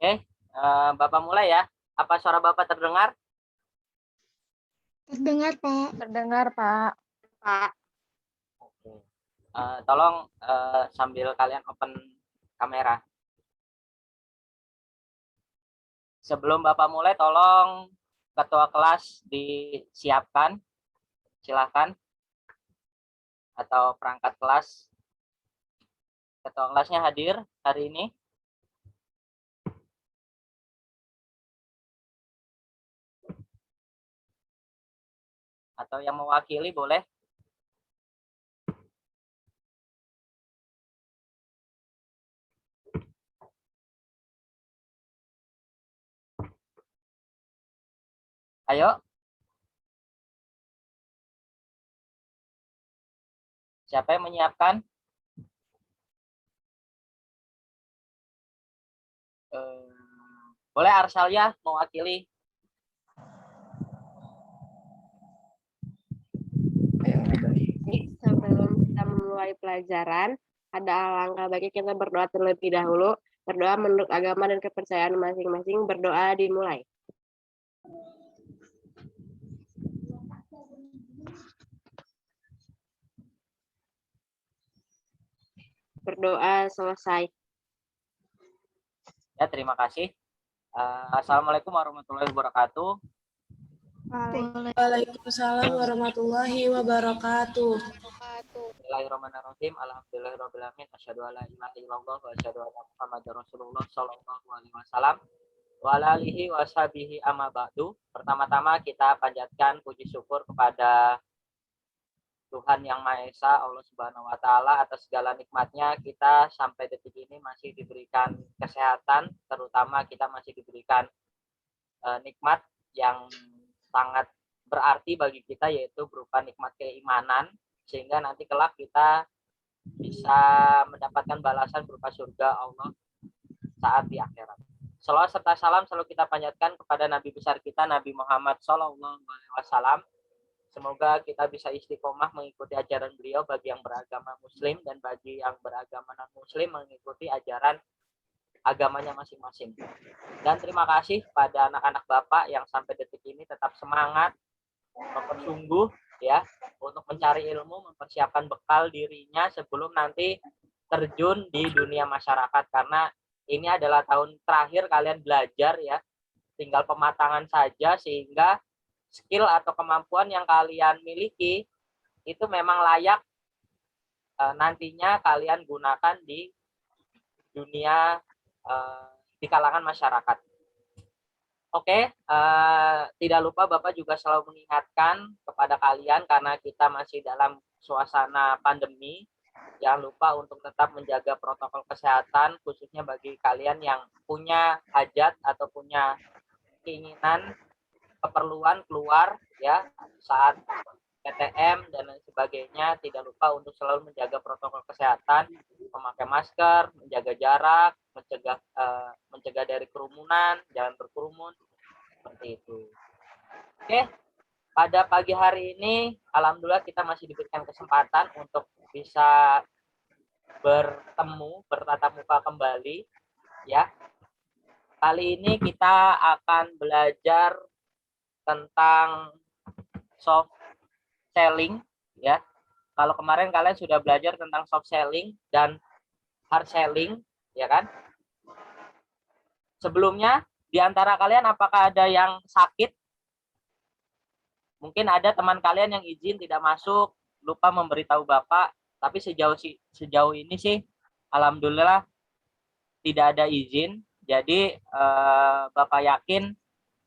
Oke, Bapak mulai ya. Apa suara Bapak terdengar? Terdengar, Pak. Terdengar, Pak. Pak. Oke. Tolong sambil kalian open kamera. Sebelum Bapak mulai, tolong ketua kelas disiapkan. Silahkan. Atau perangkat kelas. Ketua kelasnya hadir hari ini. Atau yang mewakili boleh. Ayo. Siapa yang menyiapkan? Boleh Arsalia mewakili. Sebelum kita memulai pelajaran, ada alangkah baiknya kita berdoa terlebih dahulu. Berdoa menurut agama dan kepercayaan masing-masing. Berdoa dimulai. Berdoa selesai. Ya, terima kasih. Assalamualaikum warahmatullahi wabarakatuh. Waalaikumsalam warahmatullahi wabarakatuh. Bismillahirrahmanirrahim. Alhamdulillahirabbil alamin. Asyhadu an la ilaha illallah wa asyhadu anna Muhammadar Rasulullah sallallahu alaihi wasallam. Wa ala alihi washabihi amma ba'du. Pertama-tama kita panjatkan puji syukur kepada Tuhan Yang Maha Esa, Allah Subhanahu wa taala, atas segala nikmatnya kita sampai detik ini masih diberikan kesehatan, terutama kita masih diberikan nikmat yang sangat berarti bagi kita, yaitu berupa nikmat keimanan, sehingga nanti kelak kita bisa mendapatkan balasan berupa surga Allah saat di akhirat. Shalawat serta salam selalu kita panjatkan kepada Nabi besar kita, Nabi Muhammad SAW. Semoga kita bisa istiqomah mengikuti ajaran beliau bagi yang beragama muslim, dan bagi yang beragama non-muslim mengikuti ajaran agamanya masing-masing. Dan terima kasih pada anak-anak Bapak yang sampai detik ini tetap semangat, bersungguh ya, untuk mencari ilmu, mempersiapkan bekal dirinya sebelum nanti terjun di dunia masyarakat, karena ini adalah tahun terakhir kalian belajar ya, tinggal pematangan saja, sehingga skill atau kemampuan yang kalian miliki itu memang layak nantinya kalian gunakan di dunia di kalangan masyarakat. Oke, tidak lupa Bapak juga selalu mengingatkan kepada kalian, karena kita masih dalam suasana pandemi, jangan lupa untuk tetap menjaga protokol kesehatan, khususnya bagi kalian yang punya hajat atau punya keinginan, keperluan keluar ya saat PTM dan lain sebagainya. Tidak lupa untuk selalu menjaga protokol kesehatan, memakai masker, menjaga jarak, mencegah dari kerumunan, jangan berkerumun, seperti itu. Oke, pada pagi hari ini alhamdulillah kita masih diberikan kesempatan untuk bisa bertemu, bertatap muka kembali ya. Kali ini kita akan belajar tentang soft selling ya. Kalau kemarin kalian sudah belajar tentang soft selling dan hard selling ya kan. Sebelumnya di antara kalian apakah ada yang sakit? Mungkin ada teman kalian yang izin tidak masuk, lupa memberitahu Bapak, tapi sejauh ini sih alhamdulillah tidak ada izin. Jadi Bapak yakin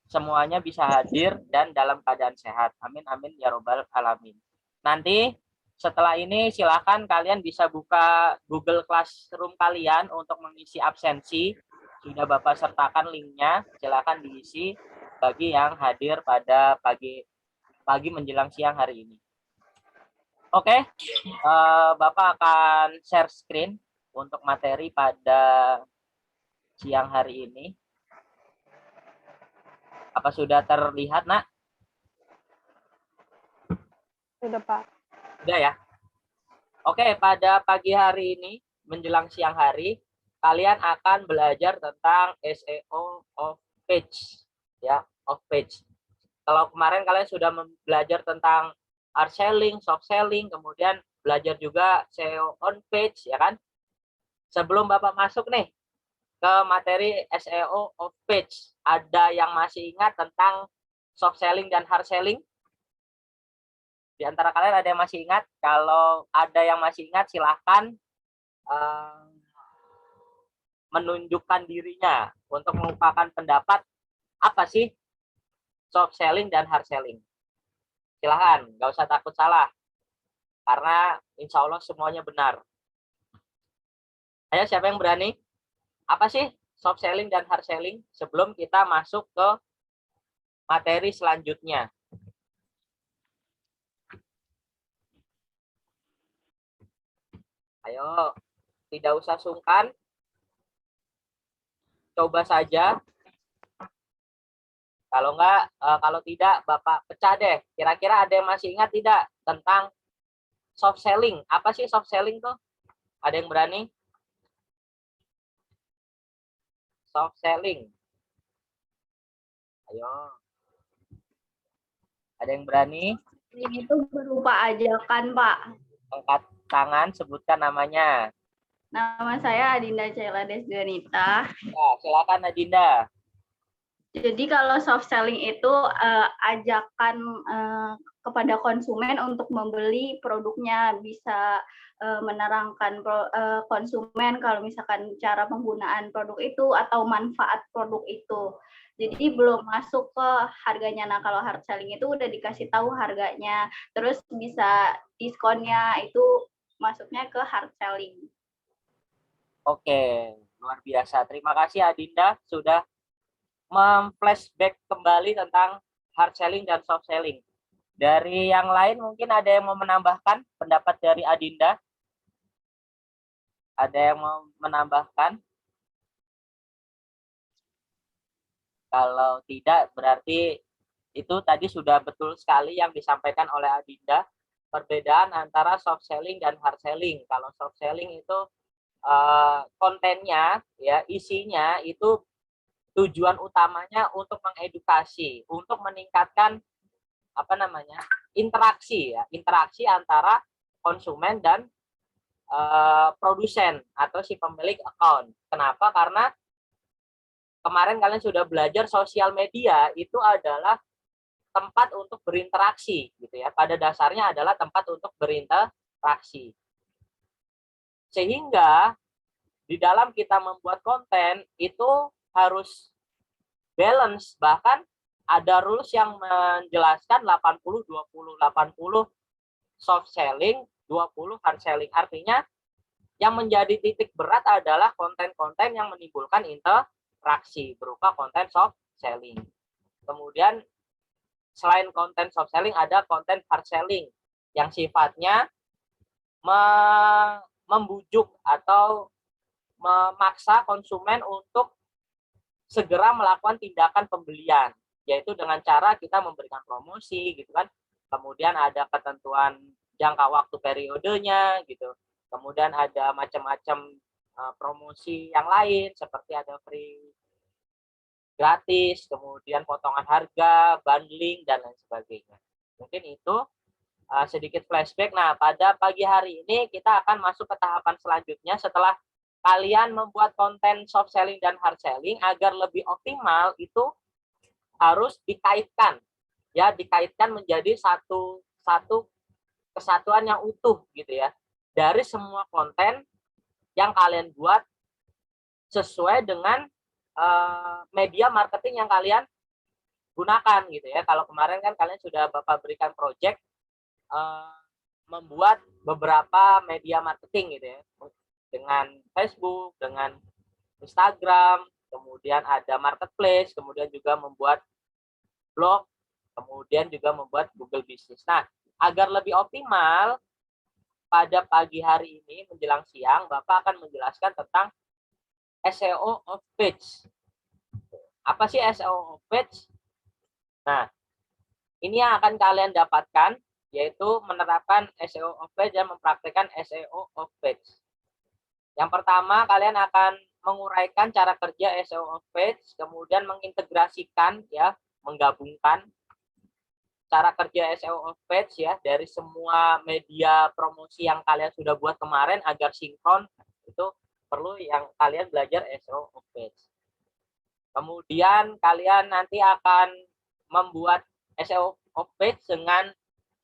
semuanya bisa hadir dan dalam keadaan sehat. Amin, amin, ya robbal alamin. Nanti setelah ini silakan kalian bisa buka Google Classroom kalian untuk mengisi absensi. Sudah Bapak sertakan linknya, silakan diisi bagi yang hadir pada pagi menjelang siang hari ini. Oke, Bapak akan share screen untuk materi pada siang hari ini. Apa sudah terlihat, Nak? Sudah, Pak. Sudah ya? Oke, pada pagi hari ini, menjelang siang hari, kalian akan belajar tentang SEO of page, ya, of page. Kalau kemarin kalian sudah belajar tentang hard selling, soft selling, kemudian belajar juga SEO on page, ya kan? Sebelum Bapak masuk nih ke materi SEO of page, ada yang masih ingat tentang soft selling dan hard selling? Di antara kalian ada yang masih ingat? Kalau ada yang masih ingat, silahkan menunjukkan dirinya untuk mengungkapkan pendapat apa sih soft selling dan hard selling. Silahkan, nggak usah takut salah, karena insya Allah semuanya benar. Ayo, siapa yang berani? Apa sih soft selling dan hard selling sebelum kita masuk ke materi selanjutnya? Ayo, tidak usah sungkan. Coba saja. Kalau enggak, kalau tidak, Bapak pecah deh. Kira-kira ada yang masih ingat tidak tentang soft selling? Apa sih soft selling tuh? Ada yang berani? Soft selling. Ayo. Ada yang berani? Ini itu berupa ajakan, Pak. Angkat tangan, sebutkan namanya. Nama saya Adinda Cela Desdianita. Ya, silakan Adinda. Jadi kalau soft selling itu ajakan kepada konsumen untuk membeli produknya, bisa menerangkan konsumen kalau misalkan cara penggunaan produk itu atau manfaat produk itu. Jadi belum masuk ke harganya. Nah, kalau hard selling itu udah dikasih tahu harganya, terus bisa diskonnya, itu masuknya ke hard selling. Oke, luar biasa. Terima kasih Adinda sudah memflashback kembali tentang hard selling dan soft selling. Dari yang lain mungkin ada yang mau menambahkan pendapat dari Adinda? Ada yang mau menambahkan? Kalau tidak, berarti itu tadi sudah betul sekali yang disampaikan oleh Adinda. Perbedaan antara soft selling dan hard selling. Kalau soft selling itu kontennya, ya, isinya itu tujuan utamanya untuk mengedukasi, untuk meningkatkan interaksi, ya, interaksi antara konsumen dan produsen atau si pemilik account. Kenapa? Karena kemarin kalian sudah belajar sosial media itu adalah tempat untuk berinteraksi, gitu ya. Pada dasarnya adalah tempat untuk berinteraksi. Sehingga di dalam kita membuat konten itu harus balance, bahkan ada rules yang menjelaskan 80-20, 80 soft selling, 20 hard selling. Artinya yang menjadi titik berat adalah konten-konten yang menimbulkan interaksi berupa konten soft selling. Kemudian selain konten soft selling ada konten hard selling yang sifatnya membujuk atau memaksa konsumen untuk segera melakukan tindakan pembelian, yaitu dengan cara kita memberikan promosi, gitu kan. Kemudian ada ketentuan jangka waktu periodenya, gitu. Kemudian ada macam-macam promosi yang lain, seperti ada free, gratis, kemudian potongan harga, bundling, dan lain sebagainya. Mungkin itu sedikit flashback. Nah, pada pagi hari ini kita akan masuk ke tahapan selanjutnya setelah kalian membuat konten soft selling dan hard selling. Agar lebih optimal itu harus dikaitkan, ya, dikaitkan menjadi satu kesatuan yang utuh, gitu ya, dari semua konten yang kalian buat sesuai dengan media marketing yang kalian gunakan, gitu ya. Kalau kemarin kan kalian sudah Bapak berikan project membuat beberapa media marketing, gitu ya, dengan Facebook, dengan Instagram, kemudian ada marketplace, kemudian juga membuat blog, kemudian juga membuat Google Business. Nah, agar lebih optimal, pada pagi hari ini menjelang siang, Bapak akan menjelaskan tentang SEO of page. Apa sih SEO of page? Nah, ini yang akan kalian dapatkan, yaitu menerapkan SEO of page dan mempraktikkan SEO of page. Yang pertama, kalian akan menguraikan cara kerja SEO of page, kemudian mengintegrasikan ya, menggabungkan cara kerja SEO of page ya dari semua media promosi yang kalian sudah buat kemarin agar sinkron. Itu perlu yang kalian belajar SEO of page. Kemudian kalian nanti akan membuat SEO of page dengan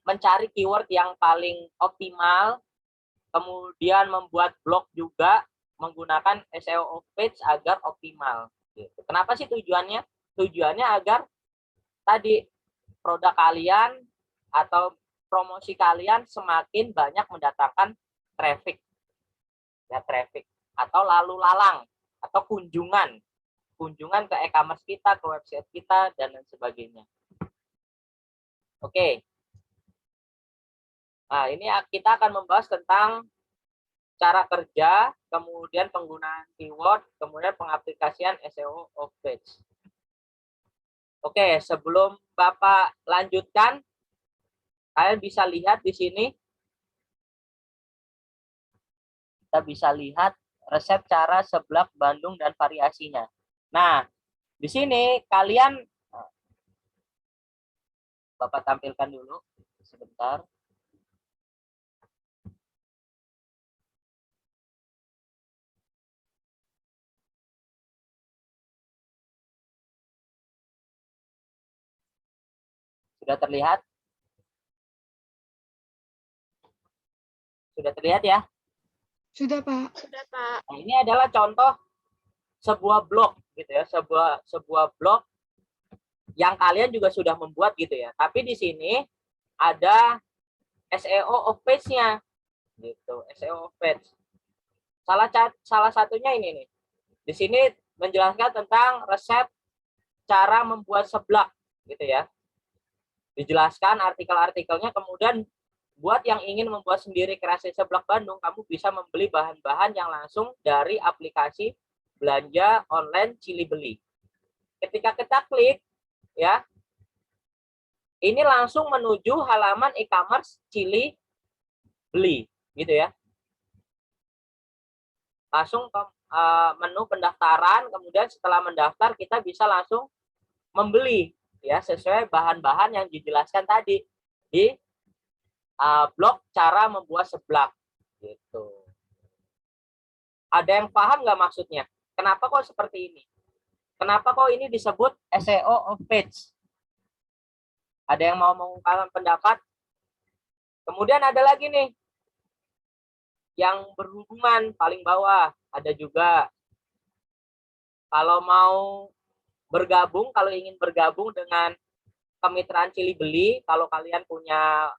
mencari keyword yang paling optimal, kemudian membuat blog juga menggunakan SEO of page agar optimal. Gitu. Kenapa sih tujuannya? Tujuannya agar tadi produk kalian atau promosi kalian semakin banyak mendatangkan traffic, ya traffic atau lalu lalang atau kunjungan ke e-commerce kita, ke website kita dan lain sebagainya. Oke. Nah, ini kita akan membahas tentang cara kerja, kemudian penggunaan keyword, kemudian pengaplikasian SEO of page. Oke, sebelum Bapak lanjutkan, kalian bisa lihat di sini. Kita bisa lihat resep cara seblak Bandung dan variasinya. Nah, di sini kalian Bapak tampilkan dulu sebentar. Sudah terlihat? Sudah terlihat ya? Sudah, Pak. Sudah, Pak. Nah, ini adalah contoh sebuah blog gitu ya, sebuah blog yang kalian juga sudah membuat gitu ya. Tapi di sini ada SEO of page-nya gitu, SEO of page. Salah satunya ini nih. Di sini menjelaskan tentang resep cara membuat seblak gitu ya. Dijelaskan artikel-artikelnya, kemudian buat yang ingin membuat sendiri kreasi seblak Bandung, kamu bisa membeli bahan-bahan yang langsung dari aplikasi belanja online Cili Beli. Ketika kita klik ya, ini langsung menuju halaman e-commerce Cili Beli gitu ya. Langsung ke menu pendaftaran, kemudian setelah mendaftar kita bisa langsung membeli ya sesuai bahan-bahan yang dijelaskan tadi di blog cara membuat seblak gitu. Ada yang paham nggak maksudnya? Kenapa kok seperti ini? Kenapa kok ini disebut SEO of page? Ada yang mau mengungkapkan pendapat? Kemudian ada lagi nih yang berhubungan paling bawah, ada juga kalau mau bergabung, kalau ingin bergabung dengan kemitraan Cili Beli, kalau kalian punya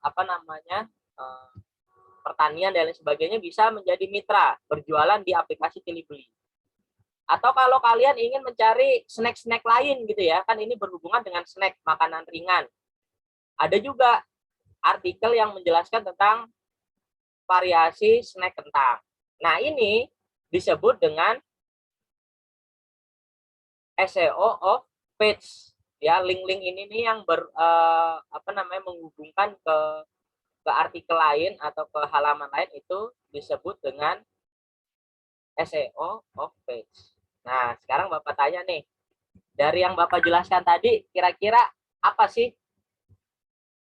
pertanian dan lain sebagainya, bisa menjadi mitra berjualan di aplikasi Cili Beli. Atau kalau kalian ingin mencari snack-snack lain gitu ya, kan ini berhubungan dengan snack, makanan ringan. Ada juga artikel yang menjelaskan tentang variasi snack kentang. Nah, ini disebut dengan SEO of page. Ya, link-link ini nih yang menghubungkan ke artikel lain atau ke halaman lain, itu disebut dengan SEO of page. Nah, sekarang Bapak tanya nih, dari yang Bapak jelaskan tadi, kira-kira apa sih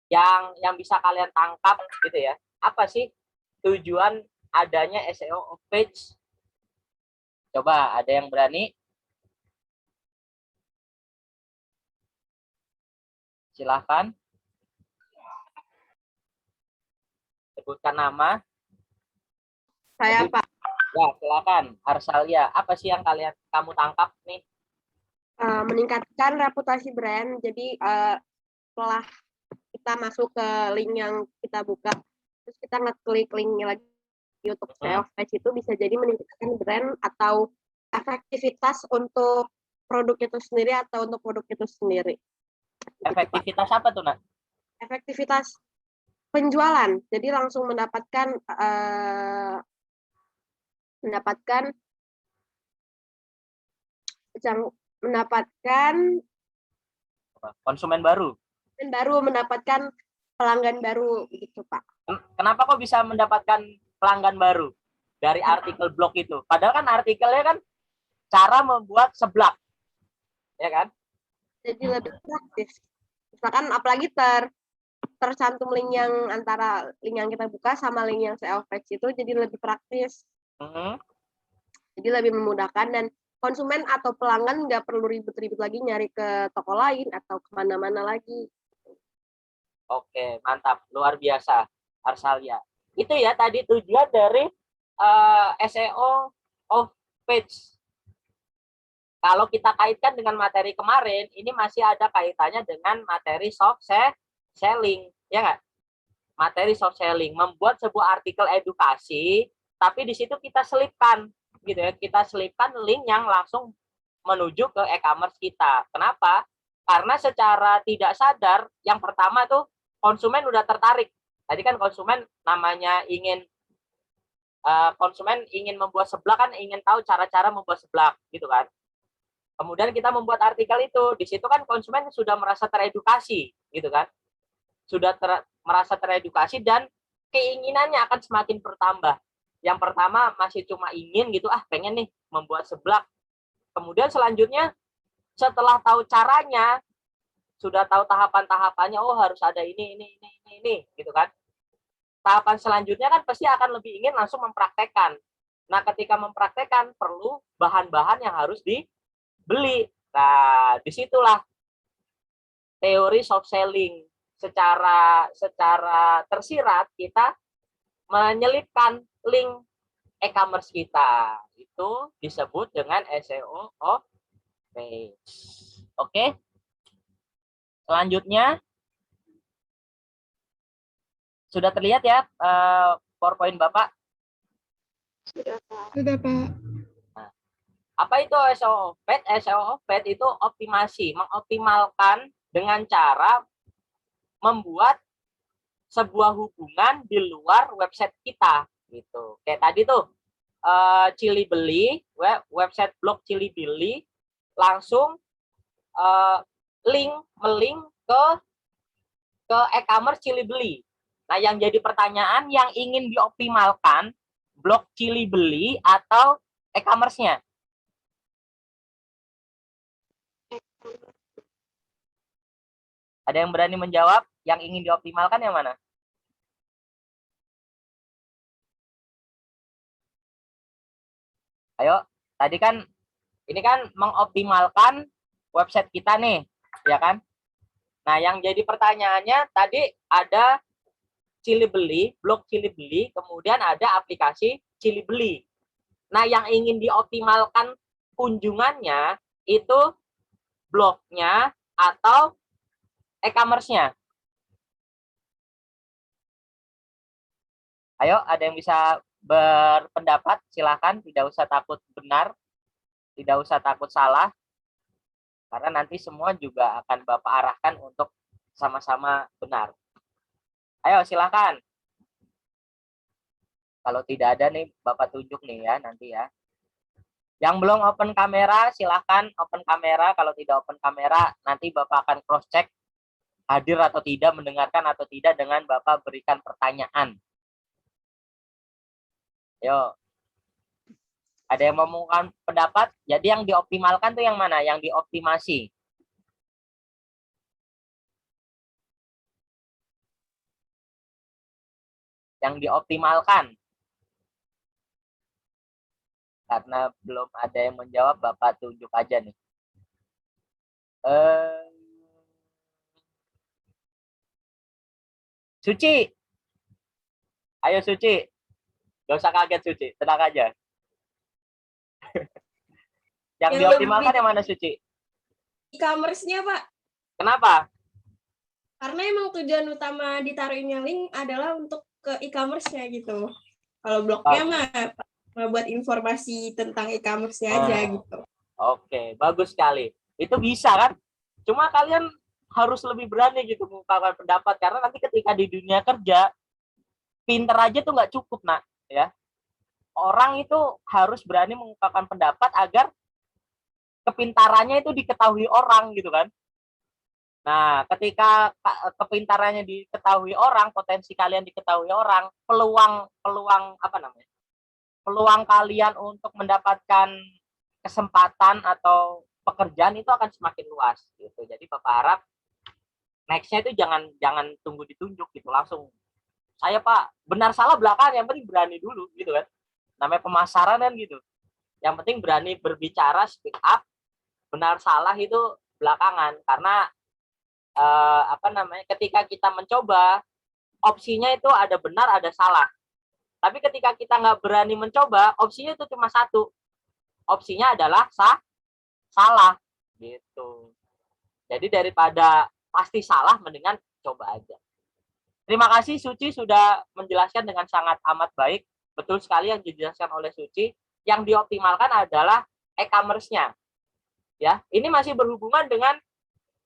yang bisa kalian tangkap gitu ya? Apa sih tujuan adanya SEO of page? Coba ada yang berani? Silahkan. Sebutkan nama. Saya, Pak. Ya, silakan. Arsalia, apa sih yang kamu tangkap nih? Meningkatkan reputasi brand. Jadi setelah kita masuk ke link yang kita buka, terus kita ngeklik linknya lagi untuk SEO of page, itu bisa jadi meningkatkan brand atau efektivitas untuk produk itu sendiri atau untuk produk itu sendiri. Efektivitas apa tuh, Nak? Efektivitas penjualan. Jadi langsung mendapatkan konsumen baru. Dan baru mendapatkan pelanggan baru gitu, Pak. Kenapa kok bisa mendapatkan pelanggan baru dari artikel blog itu? Padahal kan artikelnya kan cara membuat seblak. Ya kan? Jadi lebih praktis. Misalkan apalagi tercantum link yang antara link yang kita buka sama link yang sales page itu jadi lebih praktis. Jadi lebih memudahkan dan konsumen atau pelanggan nggak perlu ribet-ribet lagi nyari ke toko lain atau kemana-mana lagi. Oke, mantap. Luar biasa, Arsalia. Itu ya tadi tujuan dari SEO of page. Kalau kita kaitkan dengan materi kemarin, ini masih ada kaitannya dengan materi soft selling, ya nggak? Materi soft selling, membuat sebuah artikel edukasi, tapi di situ kita selipkan, gitu ya, kita selipkan link yang langsung menuju ke e-commerce kita. Kenapa? Karena secara tidak sadar, yang pertama tuh konsumen udah tertarik. Tadi kan konsumen namanya konsumen ingin membuat seblak kan, ingin tahu cara-cara membuat seblak, gitu kan? Kemudian kita membuat artikel itu, di situ kan konsumen sudah merasa teredukasi, gitu kan? Sudah merasa teredukasi dan keinginannya akan semakin bertambah. Yang pertama masih cuma ingin gitu, pengen nih membuat seblak. Kemudian selanjutnya setelah tahu caranya, sudah tahu tahapan-tahapannya, oh harus ada ini, gitu kan? Tahapan selanjutnya kan pasti akan lebih ingin langsung mempraktekkan. Nah, ketika mempraktekkan perlu bahan-bahan yang harus dibeli. Nah, disitulah teori soft selling. Secara tersirat kita menyelipkan link e-commerce kita. Itu disebut dengan SEO of page. Oke. Selanjutnya sudah terlihat ya PowerPoint Bapak? Sudah, Pak. Nah, apa itu SEO of page? SEO of page itu optimasi, mengoptimalkan dengan cara membuat sebuah hubungan di luar website kita gitu. Kayak tadi tuh Cilibeli, website blog Cilibeli langsung melink ke e-commerce Cilibeli. Nah, yang jadi pertanyaan, yang ingin dioptimalkan blog Cilibeli atau e-commerce-nya? Ada yang berani menjawab? Yang ingin dioptimalkan yang mana? Ayo, tadi kan ini kan mengoptimalkan website kita nih, ya kan? Nah, yang jadi pertanyaannya tadi ada Cilibeli, blog Cilibeli, kemudian ada aplikasi Cilibeli. Nah, yang ingin dioptimalkan kunjungannya itu blognya atau e-commerce-nya? Ayo, ada yang bisa berpendapat? Silakan, tidak usah takut benar, tidak usah takut salah, karena nanti semua juga akan Bapak arahkan untuk sama-sama benar. Ayo, silakan. Kalau tidak ada nih, Bapak tunjuk nih ya, nanti ya. Yang belum open kamera, silakan open kamera. Kalau tidak open kamera, nanti Bapak akan cross-check hadir atau tidak, mendengarkan atau tidak dengan Bapak berikan pertanyaan. Yo. Ada yang mau mengumumkan pendapat? Jadi yang dioptimalkan tuh yang mana? Yang dioptimasi. Yang dioptimalkan. Karena belum ada yang menjawab, Bapak tunjuk aja nih. Suci. Ayo Suci. Gak usah kaget Suci, tenang aja. Yang dioptimalkan yang mana Suci? E-commerce-nya, Pak. Kenapa? Karena emang tujuan utama ditaruhnya link adalah untuk ke e-commerce-nya gitu. Kalau blognya mah buat informasi tentang e-commerce-nya aja gitu. Oke, bagus sekali. Itu bisa kan? Cuma kalian harus lebih berani gitu mengungkapkan pendapat, karena nanti ketika di dunia kerja, pinter aja tuh nggak cukup, nak, ya. Orang itu harus berani mengungkapkan pendapat agar kepintarannya itu diketahui orang gitu kan. Nah, ketika kepintarannya diketahui orang, potensi kalian diketahui orang, peluang apa namanya? Peluang kalian untuk mendapatkan kesempatan atau pekerjaan itu akan semakin luas gitu. Jadi Bapak harap nextnya itu jangan tunggu ditunjuk gitu, langsung saya Pak benar salah belakangan, yang penting berani dulu gitu kan. Namanya pemasaran kan gitu. Yang penting berani berbicara, speak up, benar salah itu belakangan. Karena ketika kita mencoba, opsinya itu ada benar ada salah. Tapi ketika kita nggak berani mencoba, opsinya itu cuma satu. Opsinya adalah salah gitu. Jadi daripada pasti salah, mendingan coba aja. Terima kasih Suci sudah menjelaskan dengan sangat amat baik. Betul sekali yang dijelaskan oleh Suci. Yang dioptimalkan adalah e-commerce-nya. Ya, ini masih berhubungan dengan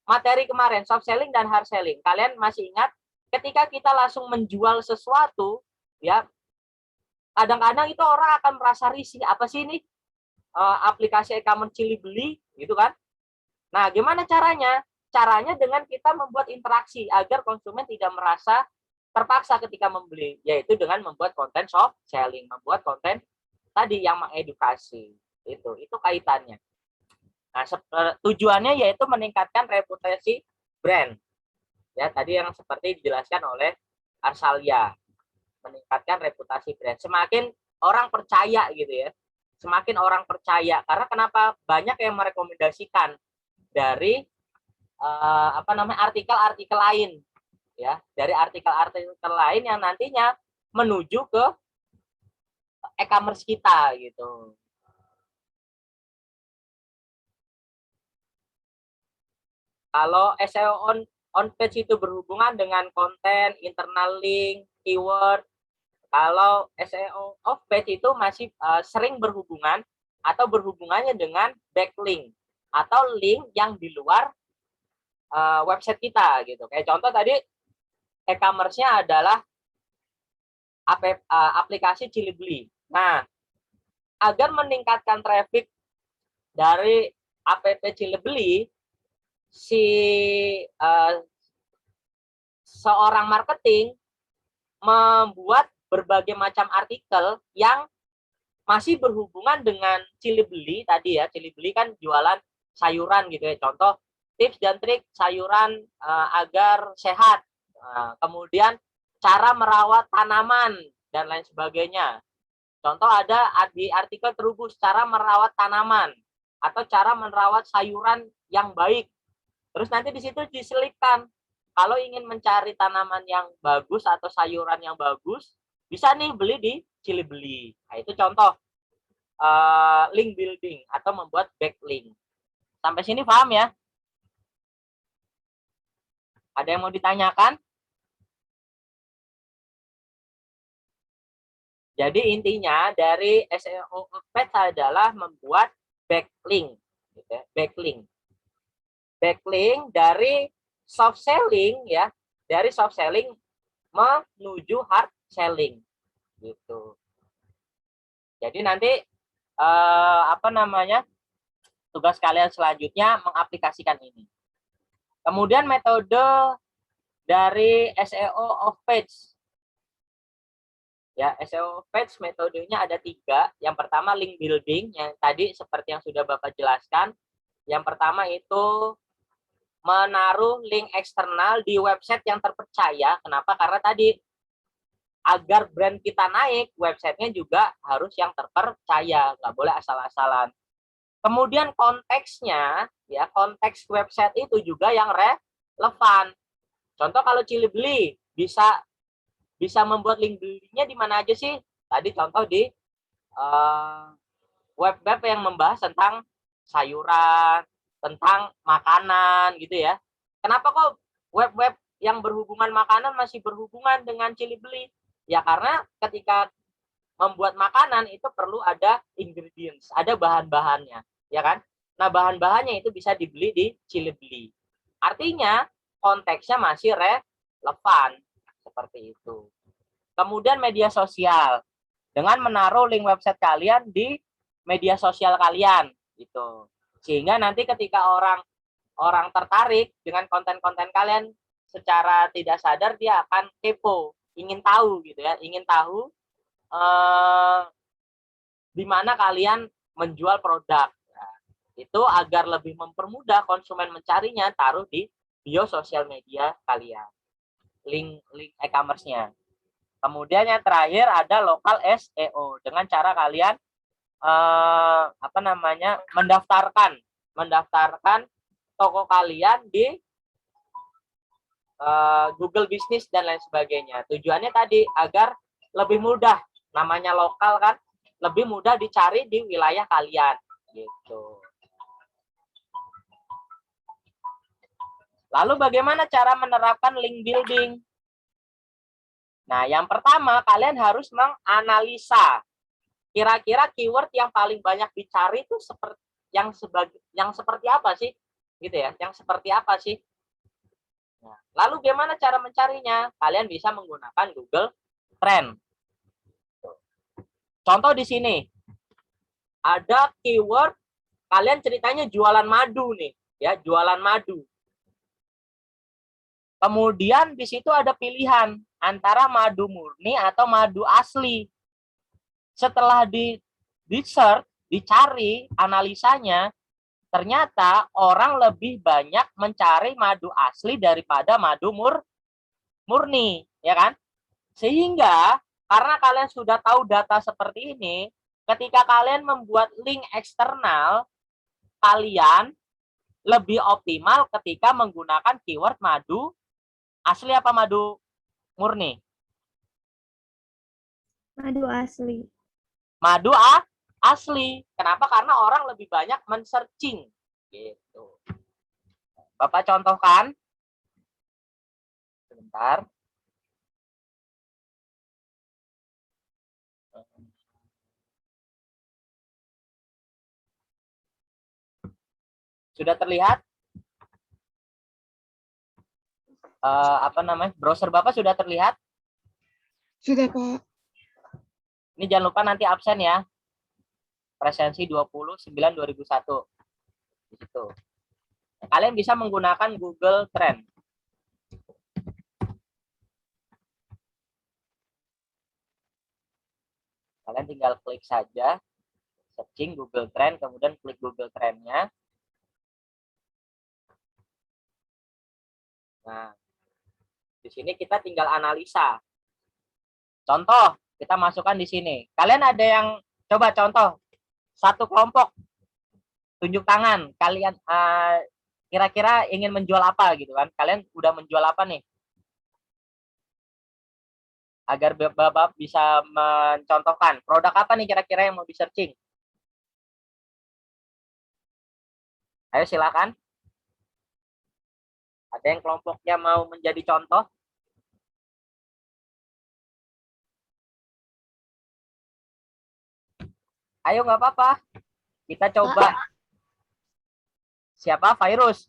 materi kemarin, soft selling dan hard selling. Kalian masih ingat ketika kita langsung menjual sesuatu, ya, kadang-kadang itu orang akan merasa risih. Apa sih ini? Aplikasi e-commerce Cili Beli, gitu kan? Nah, gimana caranya? Caranya dengan kita membuat interaksi agar konsumen tidak merasa terpaksa ketika membeli, yaitu dengan membuat konten soft selling, membuat konten tadi yang mengedukasi. Itu kaitannya. Nah, tujuannya yaitu meningkatkan reputasi brand. Ya, tadi yang seperti dijelaskan oleh Arsalia, meningkatkan reputasi brand. Semakin orang percaya gitu ya. Semakin orang percaya, karena kenapa banyak yang merekomendasikan dari artikel-artikel lain, ya, dari artikel-artikel lain yang nantinya menuju ke e-commerce kita gitu. Kalau SEO on page itu berhubungan dengan konten, internal link, keyword. Kalau SEO off page itu masih sering berhubungan atau berhubungannya dengan backlink atau link yang di luar website kita gitu. Kayak contoh tadi e-commerce-nya adalah aplikasi Cili Beli. Nah, agar meningkatkan traffic dari app Cili Beli, seorang marketing membuat berbagai macam artikel yang masih berhubungan dengan Cili Beli tadi ya. Cili Beli kan jualan sayuran gitu ya. Contoh tips dan trik sayuran agar sehat. Kemudian cara merawat tanaman dan lain sebagainya. Contoh ada di artikel Trubus cara merawat tanaman atau cara merawat sayuran yang baik. Terus nanti di situ diselipkan kalau ingin mencari tanaman yang bagus atau sayuran yang bagus, bisa nih beli di Cili Beli. Nah, itu contoh link building atau membuat backlink. Sampai sini paham ya? Ada yang mau ditanyakan? Jadi intinya dari SEO page adalah membuat backlink, gitu ya, backlink. Backlink dari soft selling ya, dari soft selling menuju hard selling, gitu. Jadi nanti tugas kalian selanjutnya mengaplikasikan ini. Kemudian metode dari SEO off page. Ya, SEO page metodenya ada 3. Yang pertama link building, yang tadi seperti yang sudah Bapak jelaskan. Yang pertama itu menaruh link eksternal di website yang terpercaya. Kenapa? Karena tadi agar brand kita naik, websitenya juga harus yang terpercaya, nggak boleh asal-asalan. Kemudian konteksnya, ya konteks website itu juga yang relevan. Contoh kalau Cili Beli bisa membuat link belinya di mana aja sih? Tadi contoh di web-web yang membahas tentang sayuran, tentang makanan gitu ya. Kenapa kok web-web yang berhubungan makanan masih berhubungan dengan Cili Beli? Ya karena ketika membuat makanan itu perlu ada ingredients, ada bahan-bahannya, ya kan? Nah, bahan-bahannya itu bisa dibeli di Cili Beli. Artinya konteksnya masih relevan seperti itu. Kemudian media sosial dengan menaruh link website kalian di media sosial kalian gitu. Sehingga nanti ketika orang tertarik dengan konten-konten kalian secara tidak sadar dia akan kepo, ingin tahu gitu ya, ingin tahu di mana kalian menjual produk. Itu agar lebih mempermudah konsumen mencarinya, taruh di bio sosial media kalian. Link e-commerce-nya. Kemudian yang terakhir ada lokal SEO dengan cara kalian mendaftarkan toko kalian di Google Business dan lain sebagainya. Tujuannya tadi agar lebih mudah, namanya lokal kan, lebih mudah dicari di wilayah kalian gitu. Lalu bagaimana cara menerapkan link building? Nah, yang pertama kalian harus menganalisa kira-kira keyword yang paling banyak dicari itu yang seperti apa sih? Gitu ya, yang seperti apa sih? Nah, lalu bagaimana cara mencarinya? Kalian bisa menggunakan Google Trend. Contoh di sini. Ada keyword kalian ceritanya jualan madu nih, ya, jualan madu. Kemudian di situ ada pilihan antara madu murni atau madu asli. Setelah di-search, dicari analisanya, ternyata orang lebih banyak mencari madu asli daripada madu murni, ya kan? Sehingga karena kalian sudah tahu data seperti ini, ketika kalian membuat link eksternal, kalian lebih optimal ketika menggunakan keyword madu asli apa madu murni? Madu asli. Madu asli. Kenapa? Karena orang lebih banyak men-searching. Gitu. Bapak contohkan. Sebentar. Sudah terlihat? Browser Bapak sudah terlihat? Sudah, Pak. Ini jangan lupa nanti absen ya. Presensi 20/9/2001. Gitu. Kalian bisa menggunakan Google Trend. Kalian tinggal klik saja, searching Google Trend, kemudian klik Google Trend-nya. Nah, di sini kita tinggal analisa. Contoh, kita masukkan di sini. Kalian ada yang coba contoh satu kelompok tunjuk tangan. Kalian kira-kira ingin menjual apa gitu kan? Kalian udah menjual apa nih? Agar Bapak bisa mencontohkan produk apa nih kira-kira yang mau di searching. Ayo silakan. Ada yang kelompoknya mau menjadi contoh? Ayo nggak apa-apa. Kita coba. Siapa? Virus.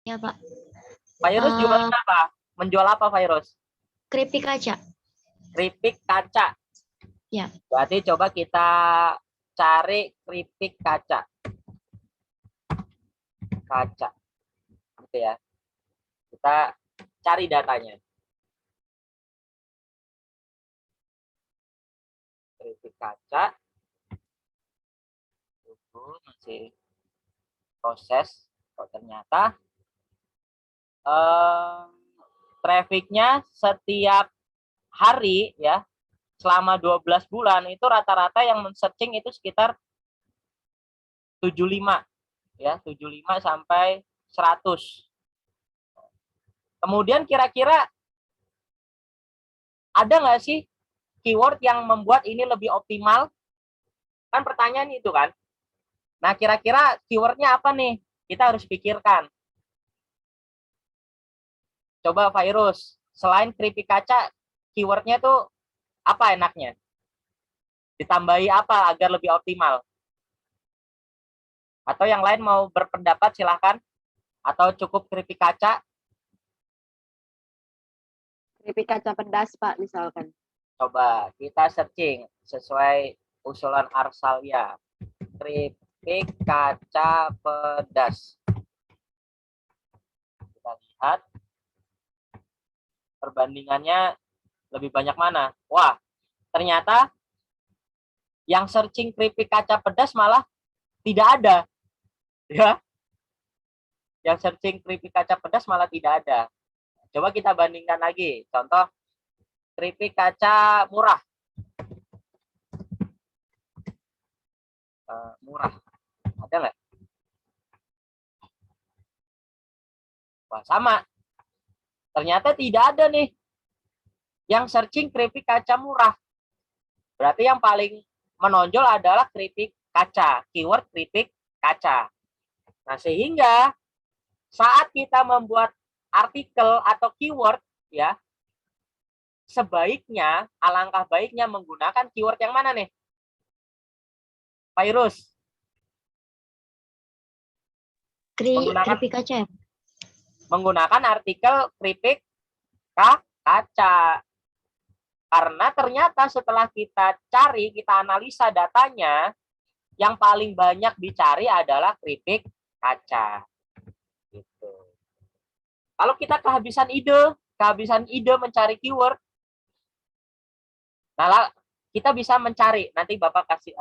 Ya, Pak. Virus jualan apa? Menjual apa Virus? Keripik kaca. Keripik kaca. Ya. Berarti coba kita cari keripik kaca. Kaca. Gitu ya. Kita cari datanya. Keripik kaca. Masih proses. Oh, ternyata trafficnya setiap hari ya selama 12 bulan itu rata-rata yang men-searching itu sekitar 75 ya, 75 sampai 100. Kemudian kira-kira ada nggak sih keyword yang membuat ini lebih optimal? Kan pertanyaan itu kan. Nah, kira-kira keywordnya apa nih? Kita harus pikirkan. Coba Virus, selain keripik kaca, keywordnya tuh apa enaknya? Ditambahi apa agar lebih optimal? Atau yang lain mau berpendapat silahkan. Atau cukup keripik kaca? Keripik kaca pedas, Pak, misalkan. Coba kita searching sesuai usulan Arsalia. Keripik kaca pedas. Kita lihat perbandingannya lebih banyak mana. Wah, ternyata yang searching keripik kaca pedas malah tidak ada. Ya, yang searching keripik kaca pedas malah tidak ada. Coba kita bandingkan lagi. Contoh keripik kaca murah. Murah. Ada nggak? Wah, sama. Ternyata tidak ada nih yang searching keripik kaca murah. Berarti yang paling menonjol adalah keripik kaca. Keyword keripik kaca. Nah, sehingga saat kita membuat artikel atau keyword, ya, sebaiknya, alangkah baiknya menggunakan keyword yang mana nih? Virus. Keripik kaca ya? Menggunakan artikel keripik kaca. Karena ternyata setelah kita cari, kita analisa datanya, yang paling banyak dicari adalah keripik kaca. Gitu. Kalau kita kehabisan ide mencari keyword, nah kita bisa mencari. Nanti Bapak kasih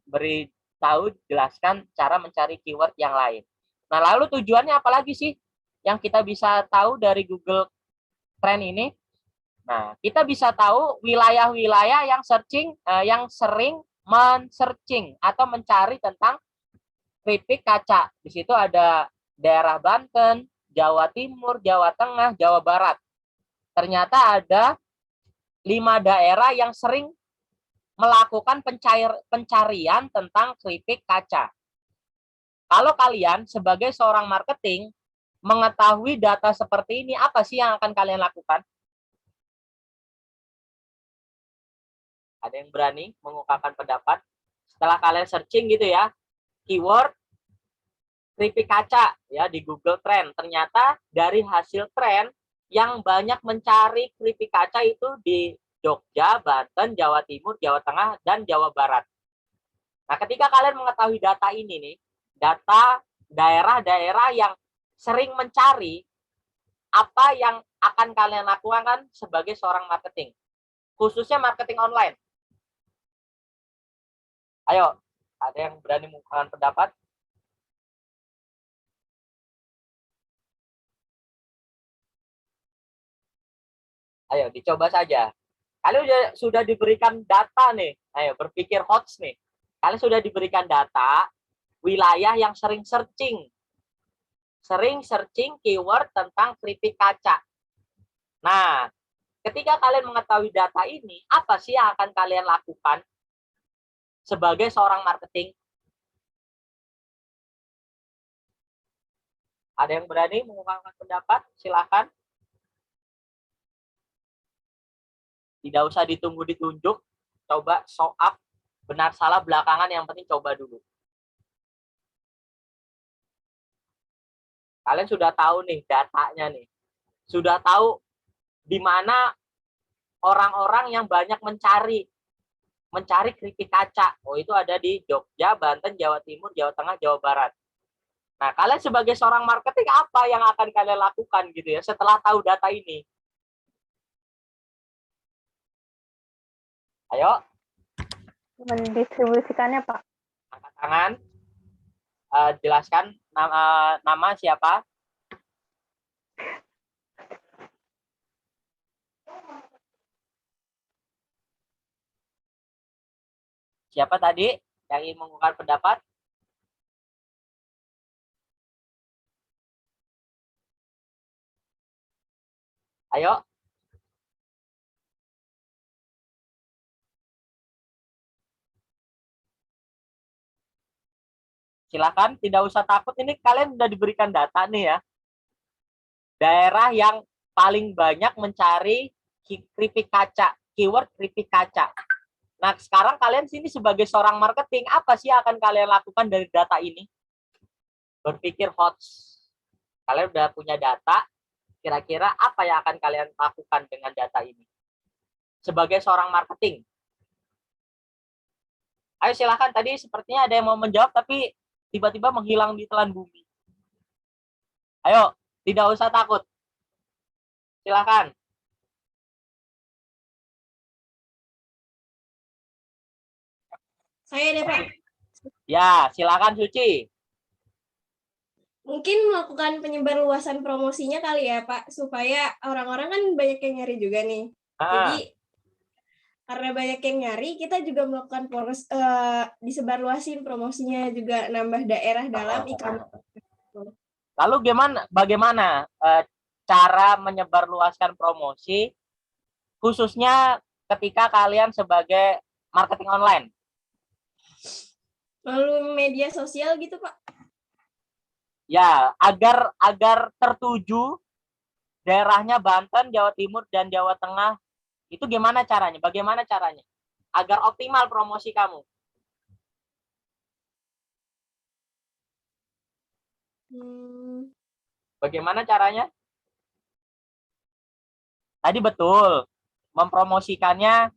beritahu, jelaskan cara mencari keyword yang lain. Nah, lalu tujuannya apa lagi sih yang kita bisa tahu dari Google Trend ini? Nah, kita bisa tahu wilayah-wilayah yang yang sering men-searching atau mencari tentang keripik kaca. Di situ ada daerah Banten, Jawa Timur, Jawa Tengah, Jawa Barat. Ternyata ada 5 daerah yang sering melakukan pencarian tentang keripik kaca. Kalau kalian sebagai seorang marketing mengetahui data seperti ini, apa sih yang akan kalian lakukan? Ada yang berani mengungkapkan pendapat? Setelah kalian searching gitu ya, keyword keripik kaca ya di Google Trend, ternyata dari hasil tren yang banyak mencari keripik kaca itu di Jogja, Banten, Jawa Timur, Jawa Tengah, dan Jawa Barat. Nah, ketika kalian mengetahui data ini nih, data daerah-daerah yang sering mencari, apa yang akan kalian lakukan sebagai seorang marketing, khususnya marketing online? Ayo, ada yang berani mengungkapkan pendapat? Ayo, dicoba saja. Kalian sudah diberikan data nih. Ayo, berpikir hots nih. Kalian sudah diberikan data wilayah yang sering searching keyword tentang keripik kaca. Nah, ketika kalian mengetahui data ini, apa sih yang akan kalian lakukan sebagai seorang marketing? Ada yang berani mengungkapkan pendapat? Silakan. Tidak usah ditunggu ditunjuk. Coba show up. Benar salah belakangan, yang penting coba dulu. Kalian sudah tahu nih datanya nih. Sudah tahu di mana orang-orang yang banyak mencari keripik kaca. Oh, itu ada di Jogja, Banten, Jawa Timur, Jawa Tengah, Jawa Barat. Nah, kalian sebagai seorang marketing, apa yang akan kalian lakukan gitu ya setelah tahu data ini? Ayo. Mendistribusikannya, Pak. Angkat tangan. Jelaskan nama siapa? Siapa tadi yang ingin mengungkapkan pendapat? Ayo. Silakan, tidak usah takut. Ini kalian sudah diberikan data nih ya. Daerah yang paling banyak mencari keripik kaca, keyword keripik kaca. Nah, sekarang kalian sini sebagai seorang marketing, apa sih yang akan kalian lakukan dari data ini? Berpikir hots. Kalian udah punya data, kira-kira apa yang akan kalian lakukan dengan data ini? Sebagai seorang marketing. Ayo silakan, tadi sepertinya ada yang mau menjawab, tapi tiba-tiba menghilang di telan bumi. Ayo, tidak usah takut. Silakan. Saya deh, Pak. Ya, silakan Suci. Mungkin melakukan penyebarluasan promosinya kali ya, Pak, supaya orang-orang kan banyak yang nyari juga nih. Jadi karena banyak yang nyari, kita juga melakukan disebarluasin promosinya juga nambah daerah dalam e-commerce. Lalu bagaimana cara menyebarluaskan promosi khususnya ketika kalian sebagai marketing online? Melalui media sosial gitu, Pak. Ya, agar tertuju daerahnya Banten, Jawa Timur, dan Jawa Tengah, itu gimana caranya? Bagaimana caranya? Agar optimal promosi kamu. Bagaimana caranya? Tadi betul, mempromosikannya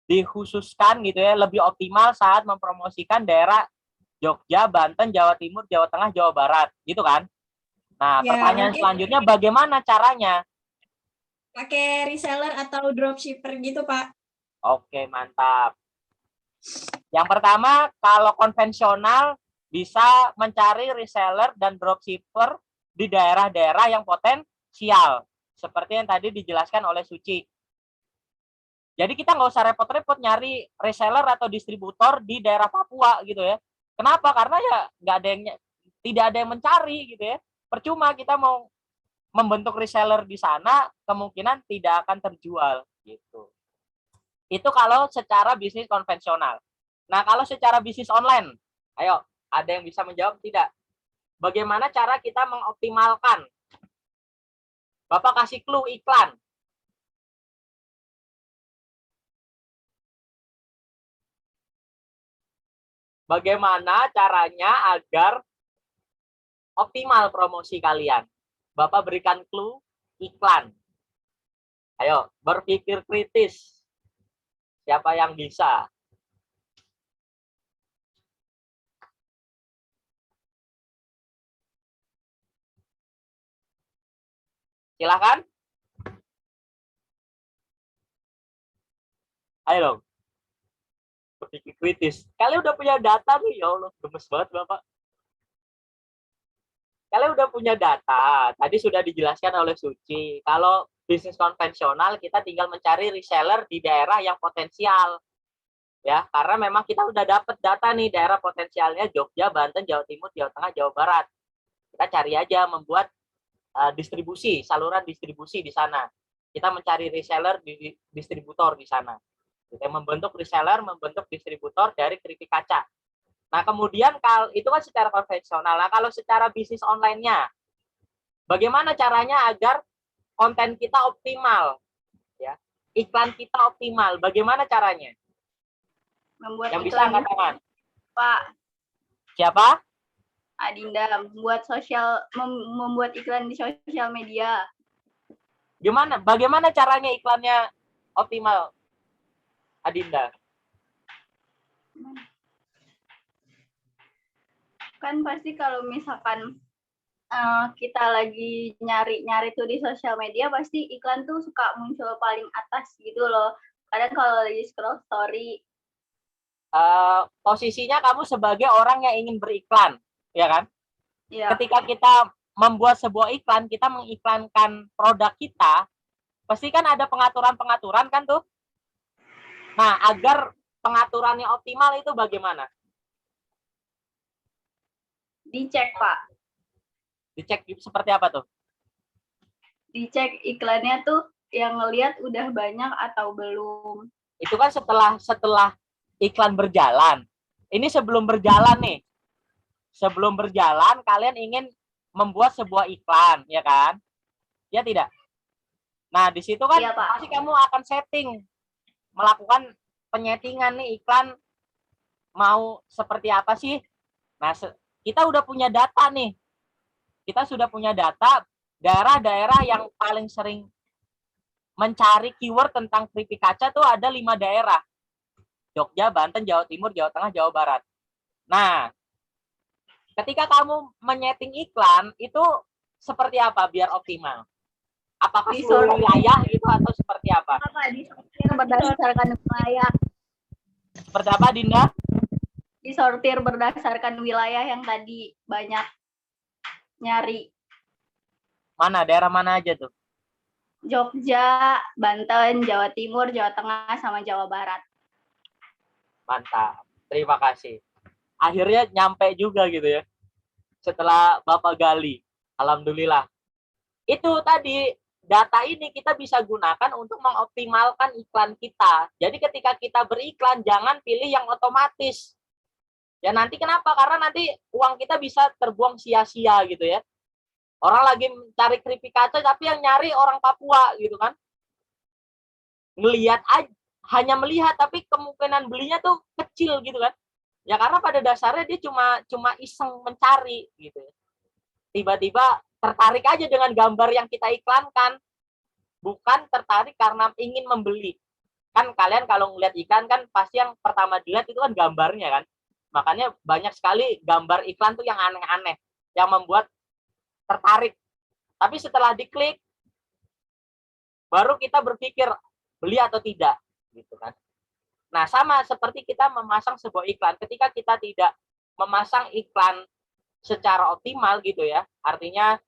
dikhususkan gitu ya, lebih optimal saat mempromosikan daerah Jogja, Banten, Jawa Timur, Jawa Tengah, Jawa Barat, gitu kan? Nah, Ya, pertanyaan mungkin selanjutnya bagaimana caranya? pakai reseller atau dropshipper gitu, Pak. Oke, mantap. Yang pertama, kalau konvensional bisa mencari reseller dan dropshipper di daerah-daerah yang potensial, seperti yang tadi dijelaskan oleh Suci. Jadi kita nggak usah repot-repot nyari reseller atau distributor di daerah Papua gitu ya. Kenapa? Karena ya tidak ada yang mencari gitu ya. Percuma kita mau membentuk reseller di sana, kemungkinan tidak akan terjual gitu. Itu kalau secara bisnis konvensional. Nah, kalau secara bisnis online, ayo, ada yang bisa menjawab tidak? Bagaimana cara kita mengoptimalkan? Bapak kasih clue iklan. Bagaimana caranya agar optimal promosi kalian? Bapak berikan clue iklan. Ayo, berpikir kritis. Siapa yang bisa? Silakan. Ayo dong. Berpikir kritis. Kalian udah punya data nih, ya Allah, gemes banget Bapak. Kalian udah punya data. Tadi sudah dijelaskan oleh Suci. Kalau bisnis konvensional kita tinggal mencari reseller di daerah yang potensial. Ya, karena memang kita udah dapat data nih daerah potensialnya Jogja, Banten, Jawa Timur, Jawa Tengah, Jawa Barat. Kita cari aja membuat distribusi, saluran distribusi di sana. Kita mencari reseller di distributor di sana. Kita membentuk reseller, membentuk distributor dari keripik kaca. Nah, kemudian kalau itu kan secara konvensional. Nah, kalau secara bisnis online-nya, bagaimana caranya agar konten kita optimal, ya, iklan kita optimal? Bagaimana caranya? Membuat yang bisa angkat tangan. Pak. Siapa? Adinda, membuat iklan di sosial media. Bagaimana caranya iklannya optimal, Adinda? Kan pasti kalau misalkan kita lagi nyari tuh di sosial media, pasti iklan tuh suka muncul paling atas gitu loh. Kadang kalau lagi scroll story. Posisinya kamu sebagai orang yang ingin beriklan, ya kan? Ya. Ketika kita membuat sebuah iklan, kita mengiklankan produk kita, pasti kan ada pengaturan-pengaturan kan tuh. Nah, agar pengaturannya optimal itu bagaimana? Dicek, Pak. Dicek seperti apa tuh? Dicek iklannya tuh yang ngelihat udah banyak atau belum. Itu kan setelah iklan berjalan. Ini sebelum berjalan nih. Sebelum berjalan kalian ingin membuat sebuah iklan, ya kan? Ya tidak? Nah, di situ kan ya, pasti kamu akan setting, melakukan penyetingan nih iklan mau seperti apa sih? Nah, kita udah punya data nih. Kita sudah punya data daerah-daerah yang paling sering mencari keyword tentang keripik kaca tuh ada 5 daerah. Jogja, Banten, Jawa Timur, Jawa Tengah, Jawa Barat. Nah, ketika kamu menyeting iklan, itu seperti apa biar optimal? Apakah seluruh wilayah itu atau seperti apa? Disortir berdasarkan wilayah. Seperti apa, Dinda? Disortir berdasarkan wilayah yang tadi banyak. nyari. Mana, daerah mana aja tuh? Jogja, Banten, Jawa Timur, Jawa Tengah, sama Jawa Barat. Mantap. Terima kasih. Akhirnya nyampe juga gitu ya. Setelah Bapak gali. Alhamdulillah. Itu tadi, data ini kita bisa gunakan untuk mengoptimalkan iklan kita. Jadi ketika kita beriklan, jangan pilih yang otomatis. Ya nanti kenapa? Karena nanti uang kita bisa terbuang sia-sia gitu ya. Orang lagi mencari keripik kaca, tapi yang nyari orang Papua gitu kan. Ngelihat aja, hanya melihat, tapi kemungkinan belinya tuh kecil gitu kan. Ya karena pada dasarnya dia cuma iseng mencari gitu ya. Tiba-tiba tertarik aja dengan gambar yang kita iklankan. Bukan tertarik karena ingin membeli. Kan kalian kalau ngeliat iklan kan pasti yang pertama dilihat itu kan gambarnya kan. Makanya banyak sekali gambar iklan tuh yang aneh-aneh. Yang membuat tertarik. Tapi setelah diklik, baru kita berpikir beli atau tidak. Gitu kan. Nah sama seperti kita memasang sebuah iklan. Ketika kita tidak memasang iklan secara optimal gitu ya. Artinya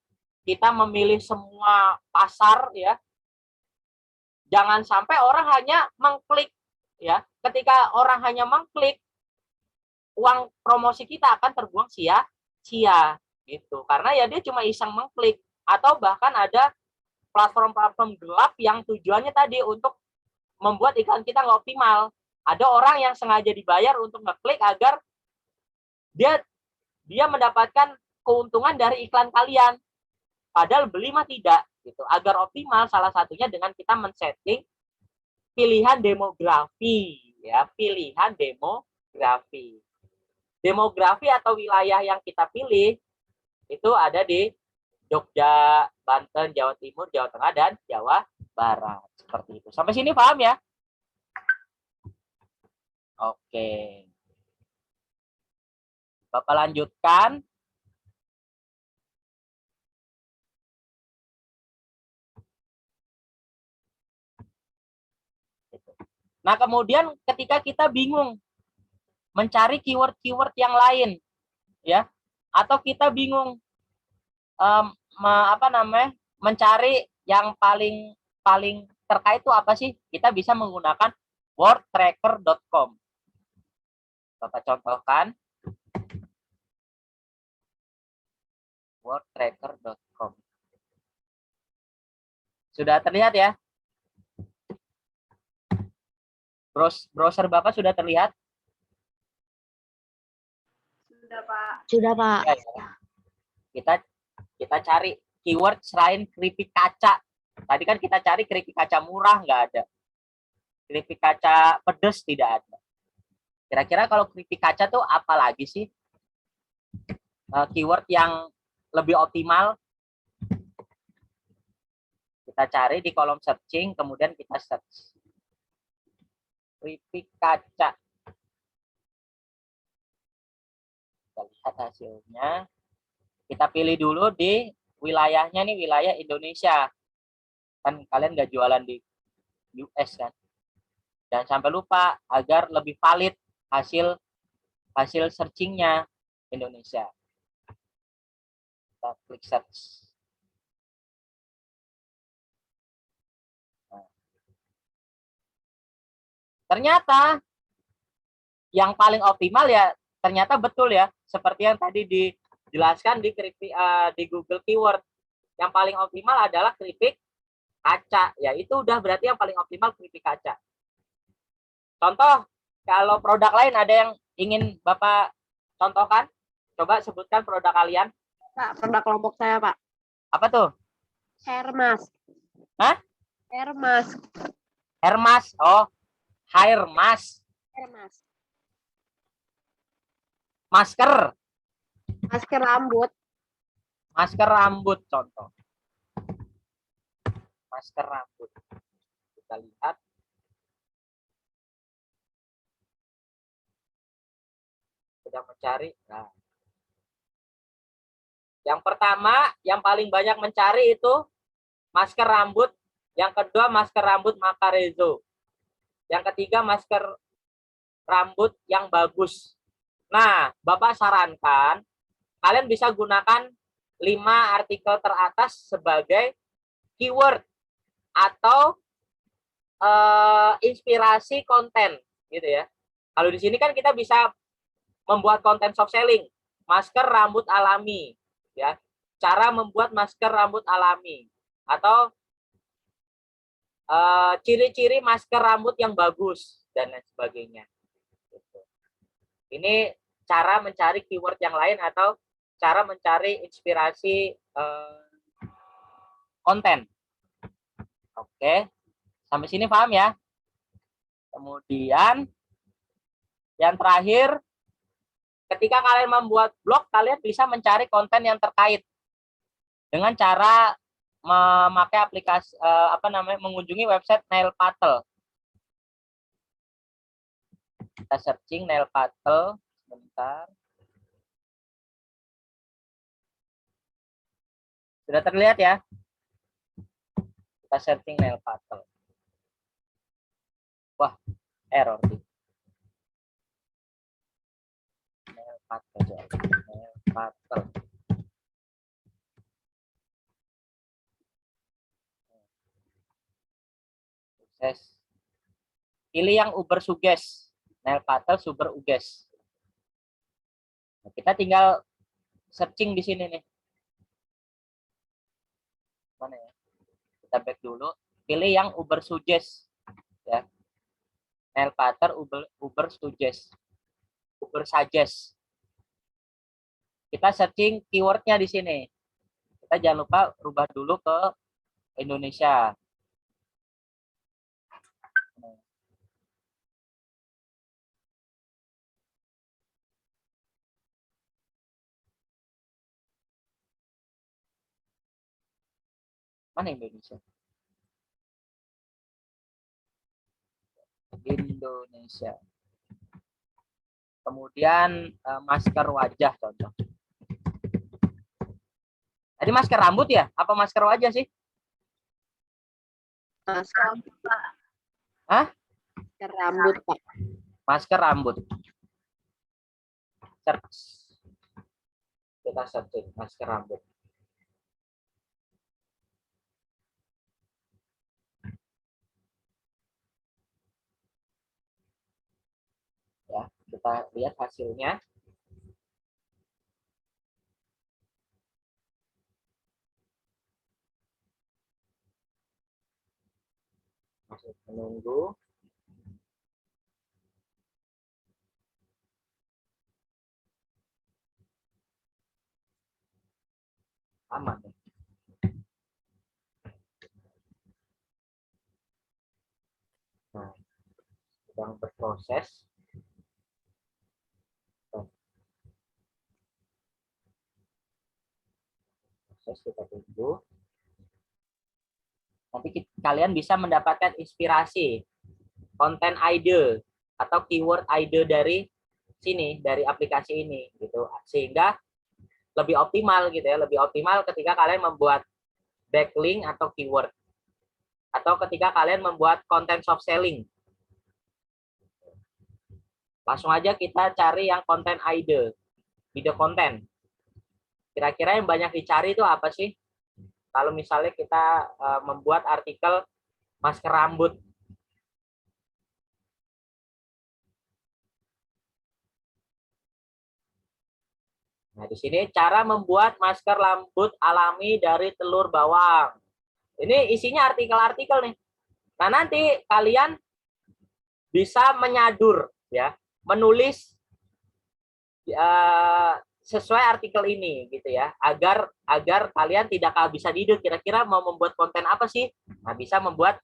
kita memilih semua pasar ya. Jangan sampai orang hanya mengklik ya. Ketika orang hanya mengklik, uang promosi kita akan terbuang sia-sia gitu. Karena ya dia cuma iseng mengklik, atau bahkan ada platform-platform gelap yang tujuannya tadi untuk membuat iklan kita nggak optimal. Ada orang yang sengaja dibayar untuk ngeklik agar dia mendapatkan keuntungan dari iklan kalian. Padahal beli mah tidak gitu. Agar optimal salah satunya dengan kita men-setting pilihan demografi ya, pilihan demografi. Demografi atau wilayah yang kita pilih itu ada di Jogja, Banten, Jawa Timur, Jawa Tengah, dan Jawa Barat. Seperti itu. Sampai sini paham ya? Oke. Bapak lanjutkan. Nah, kemudian ketika kita bingung mencari keyword-keyword yang lain, ya, atau kita bingung mencari yang paling terkait itu apa sih? Kita bisa menggunakan wordtracker.com. Bapak contohkan wordtracker.com. Sudah terlihat ya? Browser Bapak sudah terlihat? Sudah, Pak. Sudah, Pak. Kita cari keyword selain keripik kaca. Tadi kan kita cari keripik kaca murah, nggak ada. Keripik kaca pedes tidak ada. Kira-kira kalau keripik kaca tuh apa lagi sih? Keyword yang lebih optimal. Kita cari di kolom searching, kemudian kita search. Keripik kaca. Kita lihat hasilnya. Kita pilih dulu di wilayahnya nih, wilayah Indonesia. Kan kalian nggak jualan di US kan. Jangan sampai lupa agar lebih valid hasil searchingnya Indonesia. Kita klik search. Ternyata yang paling optimal ya ternyata betul ya, seperti yang tadi dijelaskan di Google Keyword. Yang paling optimal adalah keripik kaca. Ya itu udah berarti yang paling optimal keripik kaca. Contoh, kalau produk lain ada yang ingin Bapak contohkan? Coba sebutkan produk kalian. Pak, produk kelompok saya, Pak. Apa tuh? Hair mask. Hah? Hair mask. Hair mask. Oh, hair mask. Hair mask. Masker. Masker rambut. Masker rambut contoh. Masker rambut. Kita lihat. Sedang mencari. Nah. Yang pertama, yang paling banyak mencari itu masker rambut. Yang kedua, masker rambut Macarezo. Yang ketiga, masker rambut yang bagus. Nah, Bapak sarankan, kalian bisa gunakan 5 artikel teratas sebagai keyword atau inspirasi konten gitu ya. Kalau di sini kan kita bisa membuat konten soft selling, masker rambut alami ya. Cara membuat masker rambut alami atau ciri-ciri masker rambut yang bagus dan lain sebagainya. Gitu. Ini cara mencari keyword yang lain atau cara mencari inspirasi konten. Oke, sampai sini paham ya? Kemudian yang terakhir, ketika kalian membuat blog, kalian bisa mencari konten yang terkait dengan cara memakai aplikasi mengunjungi website Nail Patel. Kita searching Nail Patel sebentar. Sudah terlihat ya? Kita searching Nail Patel. Wah, error nih. Nail Patel. Nail Patel. Sukses. Pilih yang Uber Suggest. Nail Patel Super Uges. Nah, kita tinggal searching di sini nih. Mana ya? Kita back dulu. Pilih yang Uber Suggest. Ya. Nail Patel Uber Suggest. Uber Suggest. Kita searching keywordnya di sini. Kita jangan lupa rubah dulu ke Indonesia. Mana Indonesia? Indonesia. Kemudian masker wajah contoh. Tadi masker rambut ya? Apa masker wajah sih? Masker Rambut, Pak. Hah? rambut, Pak. Masker rambut. Search. Kita searching masker rambut. Ya, kita lihat hasilnya. Masih menunggu. Aman ya. Nah, sedang berproses. Proses kita tunggu. Nanti kalian bisa mendapatkan inspirasi, konten ide atau keyword ide dari sini, dari aplikasi ini gitu. Sehingga lebih optimal gitu ya, lebih optimal ketika kalian membuat backlink atau keyword. Atau ketika kalian membuat konten soft selling. Langsung aja kita cari yang konten ide, ide konten. Kira-kira yang banyak dicari itu apa sih? Kalau misalnya kita membuat artikel masker rambut. Nah, di sini cara membuat masker rambut alami dari telur bawang. Ini isinya artikel-artikel nih. Nah, nanti kalian bisa menyadur ya, menulis sesuai artikel ini gitu ya, agar kalian tidak bisa tidur kira-kira mau membuat konten apa sih. Nah, bisa membuat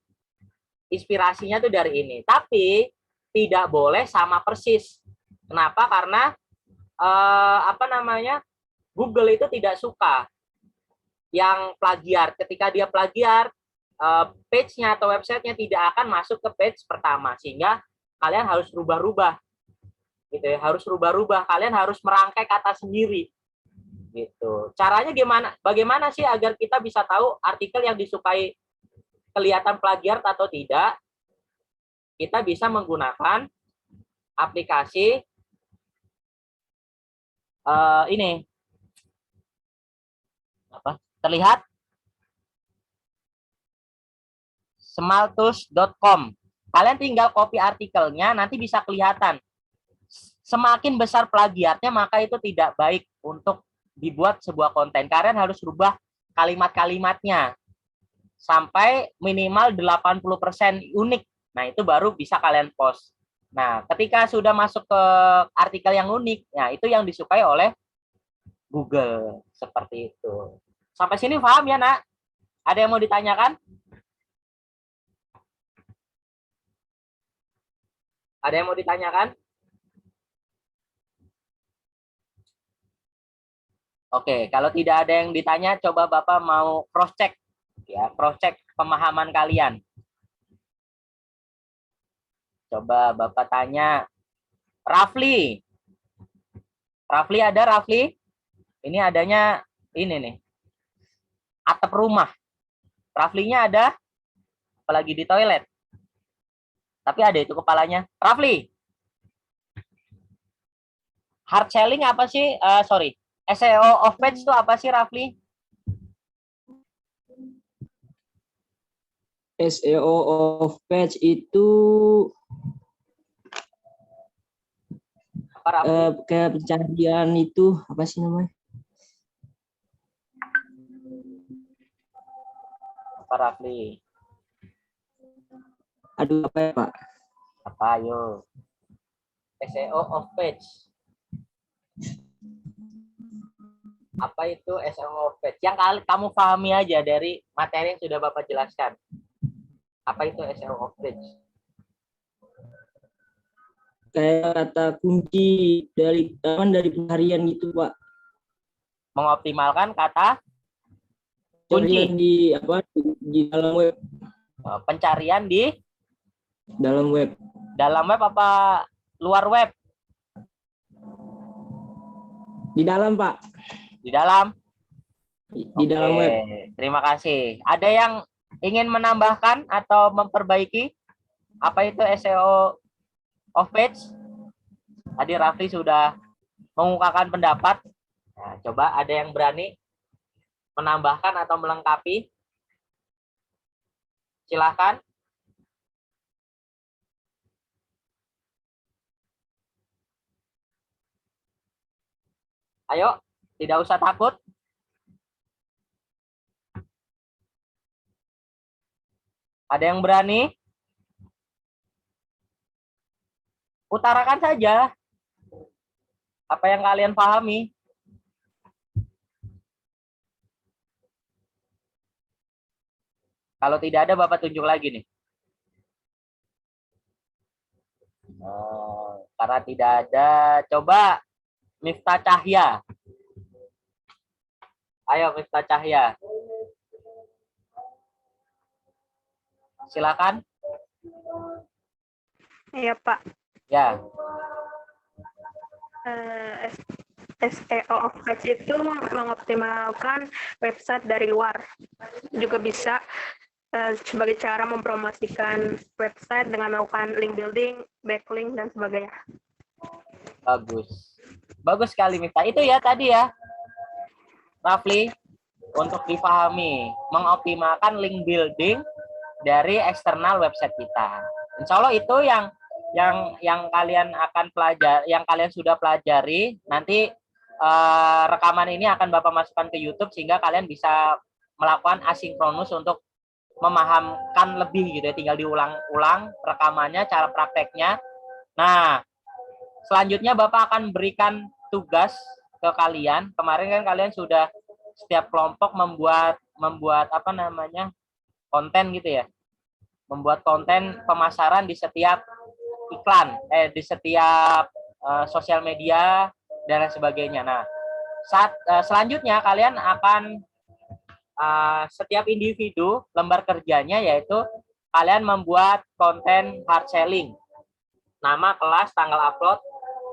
inspirasinya tuh dari ini, tapi tidak boleh sama persis. Kenapa? Karena Google itu tidak suka yang plagiar. Ketika dia plagiar, page-nya atau website-nya tidak akan masuk ke page pertama, sehingga kalian harus rubah-rubah gitu ya, harus rubah-rubah, kalian harus merangkai kata sendiri gitu. Caranya gimana? Bagaimana sih agar kita bisa tahu artikel yang disukai kelihatan plagiat atau tidak? Kita bisa menggunakan aplikasi ini Terlihat? Smaltools.com. Kalian tinggal copy artikelnya, nanti bisa kelihatan. Semakin besar plagiatnya, maka itu tidak baik untuk dibuat sebuah konten. Kalian harus rubah kalimat-kalimatnya sampai minimal 80% unik. Nah, itu baru bisa kalian post. Nah, ketika sudah masuk ke artikel yang unik, ya itu yang disukai oleh Google. Seperti itu. Sampai sini paham ya, Nak? Ada yang mau ditanyakan? Ada yang mau ditanyakan? Oke, kalau tidak ada yang ditanya, coba Bapak mau cross-check. Ya, cross-check pemahaman kalian. Coba Bapak tanya, Rafli. Rafli ada, Rafli? Ini adanya, ini nih. Atap rumah. Raflinya ada? Apalagi di toilet. Tapi ada itu kepalanya. Rafli. Hard selling apa sih? Sorry. SEO off page itu apa sih, Rafli? SEO off page itu kayak pencarian itu apa sih namanya? Apa, Rafli? Aduh, apa ya, Pak? Apa, ayo? SEO off page. Apa itu SEO off page? Yang kamu pahami aja dari materi yang sudah Bapak jelaskan. Apa itu SEO off page? Kayak kata kunci dari pencarian gitu, Pak. Mengoptimalkan kata kunci di apa di dalam web. Pencarian di dalam web. Dalam web apa luar web? Di dalam, Pak. Di dalam? Di dalam web. Terima kasih. Ada yang ingin menambahkan atau memperbaiki? Apa itu SEO off page? Tadi Rafli sudah mengungkapkan pendapat. Nah, coba ada yang berani menambahkan atau melengkapi? Silakan. Ayo, tidak usah takut. Ada yang berani? Utarakan saja apa yang kalian pahami. Kalau tidak ada, Bapak tunjuk lagi nih. Karena tidak ada, coba Miftah Cahya. Ayo Miftah Cahya. Silakan. Iya, Pak. Ya. SEO off page itu mengoptimalkan website dari luar. Juga bisa sebagai cara mempromosikan website dengan melakukan link building, backlink, dan sebagainya. Bagus. Bagus sekali, Miftah. Itu ya tadi ya, Rafli, untuk dipahami, mengoptimalkan link building dari eksternal website kita. Insya Allah itu yang kalian akan pelajari, yang kalian sudah pelajari. Nanti rekaman ini akan Bapak masukkan ke YouTube sehingga kalian bisa melakukan asinkronus untuk memahamkan lebih gitu ya. Tinggal diulang-ulang rekamannya, cara prakteknya. Nah, selanjutnya Bapak akan berikan tugas ke kalian. Kemarin kan kalian sudah setiap kelompok membuat apa namanya? Konten gitu ya. Membuat konten pemasaran di setiap iklan, di setiap sosial media dan lain sebagainya. Nah, selanjutnya kalian akan setiap individu lembar kerjanya yaitu kalian membuat konten hard selling. Nama, kelas, tanggal upload,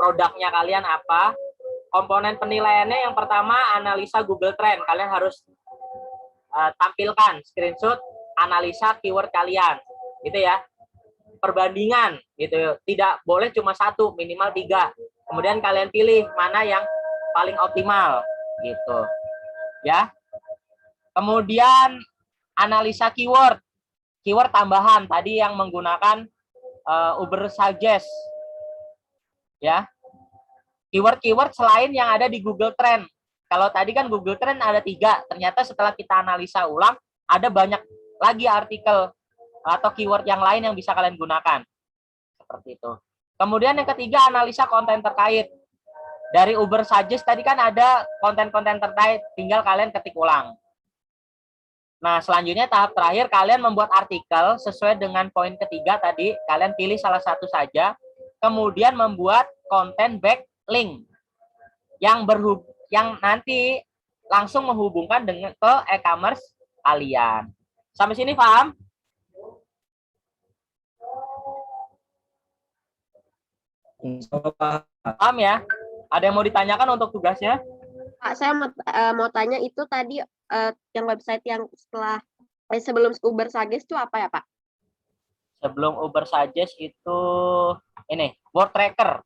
produknya kalian apa, komponen penilaiannya yang pertama analisa Google Trend. Kalian harus tampilkan screenshot analisa keyword kalian, gitu ya. Perbandingan, gitu. Tidak boleh cuma satu, minimal 3. Kemudian kalian pilih mana yang paling optimal, gitu. Ya. Kemudian analisa keyword. Keyword tambahan tadi yang menggunakan Ubersuggest. Ya. Keyword-keyword selain yang ada di Google Trend. Kalau tadi kan Google Trend ada 3, ternyata setelah kita analisa ulang, ada banyak lagi artikel atau keyword yang lain yang bisa kalian gunakan. Seperti itu. Kemudian yang ketiga, analisa konten terkait. Dari Ubersuggest tadi kan ada konten-konten terkait, tinggal kalian ketik ulang. Nah, selanjutnya tahap terakhir, kalian membuat artikel sesuai dengan poin ketiga tadi, kalian pilih salah satu saja, kemudian membuat konten backlink yang nanti langsung menghubungkan dengan ke e-commerce kalian. Sampai sini paham? Paham ya? Ada yang mau ditanyakan untuk tugasnya? Pak, saya mau tanya itu tadi yang website yang sebelum Ubersuggest itu apa ya, Pak? Sebelum Ubersuggest itu ini, Word Tracker.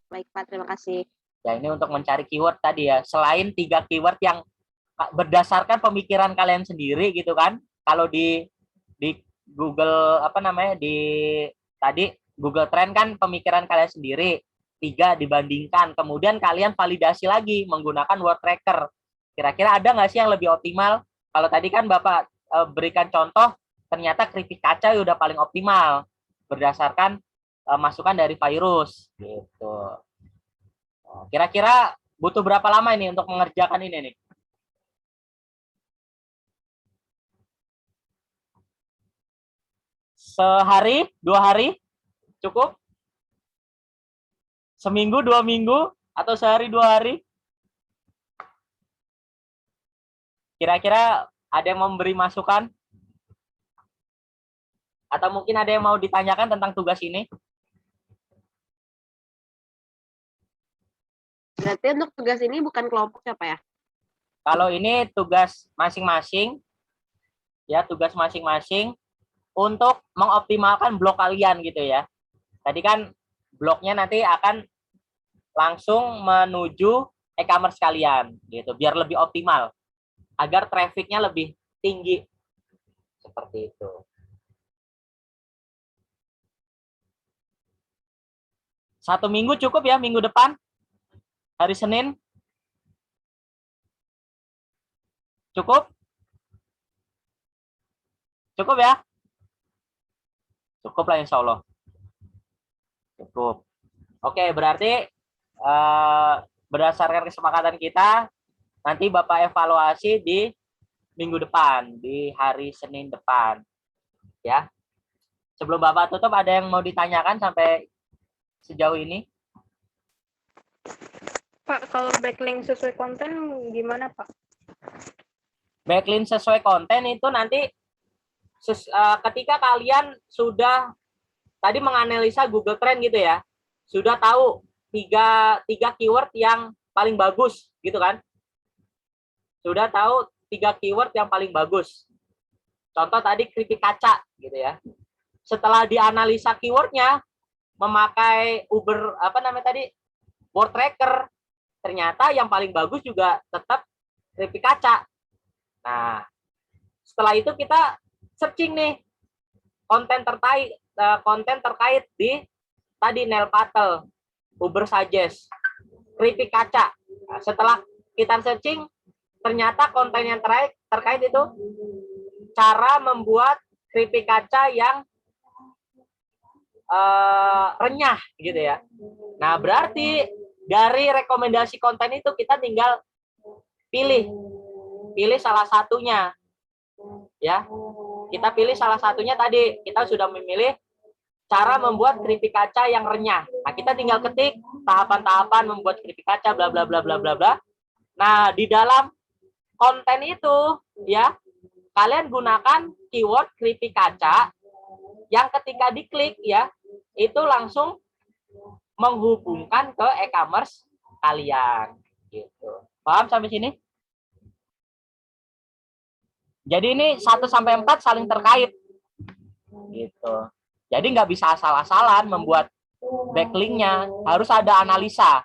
Baik, Pak, terima kasih. Ya, ini untuk mencari keyword tadi ya. Selain 3 keyword yang berdasarkan pemikiran kalian sendiri gitu kan. Kalau di Google tadi Google Trend kan pemikiran kalian sendiri. 3 dibandingkan. Kemudian kalian validasi lagi menggunakan Word Tracker. Kira-kira ada nggak sih yang lebih optimal? Kalau tadi kan Bapak berikan contoh, ternyata keripik kaca udah paling optimal berdasarkan masukan dari virus gitu. Kira-kira butuh berapa lama ini untuk mengerjakan ini nih? Sehari, 2 hari? Cukup? Seminggu, 2 minggu? Atau sehari, 2 hari? Kira-kira ada yang memberi masukan? Atau mungkin ada yang mau ditanyakan tentang tugas ini? Berarti untuk tugas ini bukan kelompok ya, Pak ya? Kalau ini tugas masing-masing, ya tugas masing-masing untuk mengoptimalkan blog kalian gitu ya. Tadi kan blognya nanti akan langsung menuju e-commerce kalian gitu, biar lebih optimal, agar trafficnya lebih tinggi. Seperti itu. Satu minggu cukup ya, minggu depan? Hari Senin? Cukup? Cukup ya? Cukup lah insya Allah. Cukup. Oke, berarti berdasarkan kesepakatan kita, nanti Bapak evaluasi di minggu depan, di hari Senin depan. Ya. Sebelum Bapak tutup, ada yang mau ditanyakan sampai sejauh ini? Pak, kalau backlink sesuai konten gimana, Pak? Backlink sesuai konten itu nanti ketika kalian sudah tadi menganalisa Google Trend gitu ya, sudah tahu tiga keyword yang paling bagus gitu kan? Sudah tahu 3 keyword yang paling bagus. Contoh tadi keripik kaca gitu ya. Setelah dianalisa keywordnya, memakai Word Tracker, ternyata yang paling bagus juga tetap keripik kaca. Nah, setelah itu kita searching nih konten terkait di tadi nail patel, Ubersuggest, keripik kaca. Nah, setelah kita searching, ternyata konten yang terkait itu cara membuat keripik kaca yang renyah gitu ya. Nah, berarti dari rekomendasi konten itu kita tinggal pilih salah satunya ya. Kita pilih salah satunya tadi, kita sudah memilih cara membuat keripik kaca yang renyah. Nah, kita tinggal ketik tahapan-tahapan membuat keripik kaca bla bla bla bla bla bla. Nah, di dalam konten itu ya, kalian gunakan keyword keripik kaca yang ketika diklik ya, itu langsung menghubungkan ke e-commerce kalian gitu. Paham sampai sini? Jadi ini 1 sampai 4 saling terkait gitu. Jadi nggak bisa asal-asalan membuat backlinknya, harus ada analisa.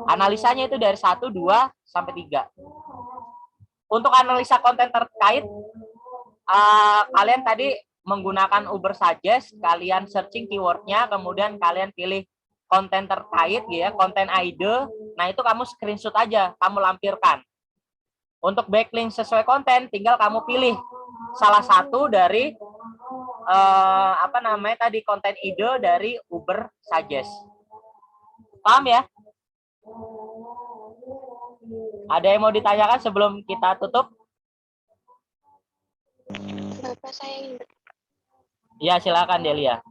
Analisanya itu dari 1, 2 sampai 3. Untuk analisa konten terkait, kalian tadi menggunakan Uber Suggest, kalian searching keywordnya, kemudian kalian pilih konten terkait, ya, konten ide. Nah itu kamu screenshot aja, kamu lampirkan. Untuk backlink sesuai konten, tinggal kamu pilih salah satu dari apa namanya tadi konten ide dari Uber Suggest. Paham ya? Ada yang mau ditanyakan sebelum kita tutup? Bapak, saya ingin Ya, silakan Delia.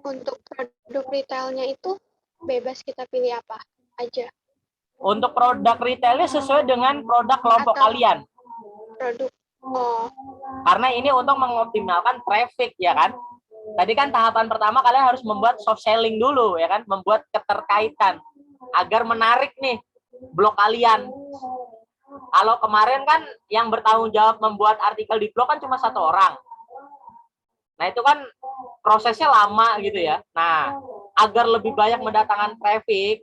untuk produk retailnya itu bebas kita pilih apa aja. Untuk produk retailnya sesuai dengan produk kelompok kalian. Produk. Oh. Karena ini untuk mengoptimalkan traffic, ya kan? Tadi kan tahapan pertama kalian harus membuat soft selling dulu, ya kan? Membuat keterkaitan agar menarik nih blog kalian. Kalau kemarin kan yang bertanggung jawab membuat artikel di blog kan cuma 1 orang. Nah itu kan prosesnya lama gitu ya. Nah agar lebih banyak mendatangkan traffic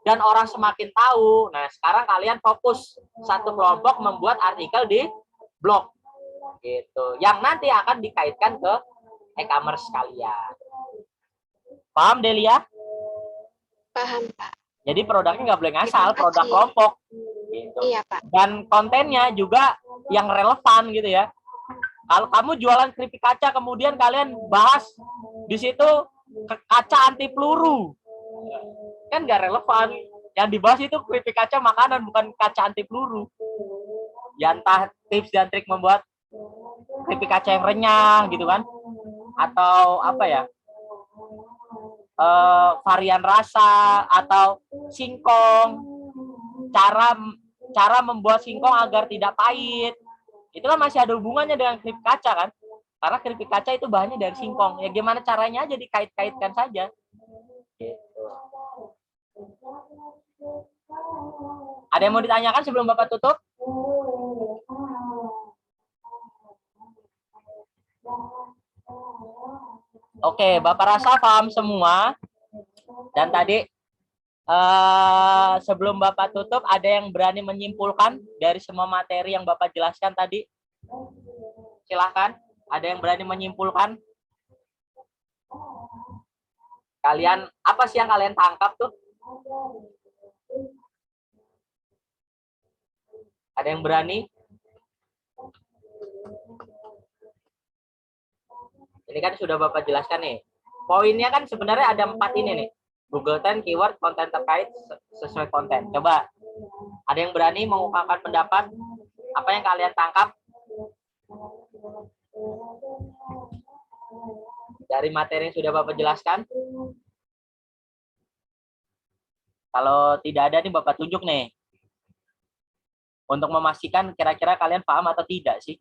dan orang semakin tahu. Nah sekarang kalian fokus satu kelompok membuat artikel di blog gitu. Yang nanti akan dikaitkan ke e-commerce kalian. Paham Delia? Paham Pak. Jadi produknya nggak boleh ngasal, produk kelompok. Gitu. Iya Pak. Dan kontennya juga yang relevan gitu ya. Kalau kamu jualan keripik kaca, kemudian kalian bahas di situ kaca anti peluru, kan nggak relevan. Yang dibahas itu keripik kaca makanan, bukan kaca anti peluru. Ya entah tips dan trik membuat keripik kaca yang renyah gitu kan, atau apa ya, varian rasa atau singkong, cara membuat singkong agar tidak pahit. Itu kan masih ada hubungannya dengan keripik kaca kan, karena keripik kaca itu bahannya dari singkong. Ya gimana caranya aja dikait-kaitkan saja gitu. Ada yang mau ditanyakan sebelum Bapak tutup? Oke, Bapak rasa paham semua. Dan tadi sebelum Bapak tutup, ada yang berani menyimpulkan dari semua materi yang Bapak jelaskan tadi? Silahkan, ada yang berani menyimpulkan? Kalian, apa sih yang kalian tangkap tuh? Ada yang berani? Ini kan sudah Bapak jelaskan nih. Poinnya kan sebenarnya ada 4 ini nih. Google Trends, keyword, konten terkait, sesuai konten. Coba, ada yang berani mengungkapkan pendapat? Apa yang kalian tangkap dari materi yang sudah Bapak jelaskan? Kalau tidak ada nih Bapak tunjuk nih. Untuk memastikan kira-kira kalian paham atau tidak sih?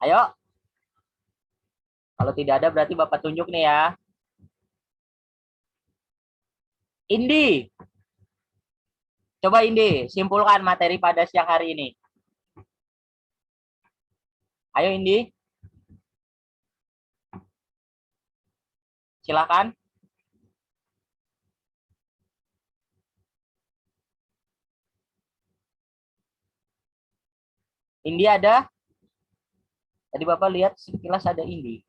Ayo. Kalau tidak ada berarti Bapak tunjuk nih ya. Indi. Coba Indi, simpulkan materi pada siang hari ini. Ayo Indi. Silakan. Indi ada? Tadi Bapak lihat sekilas ada Indi.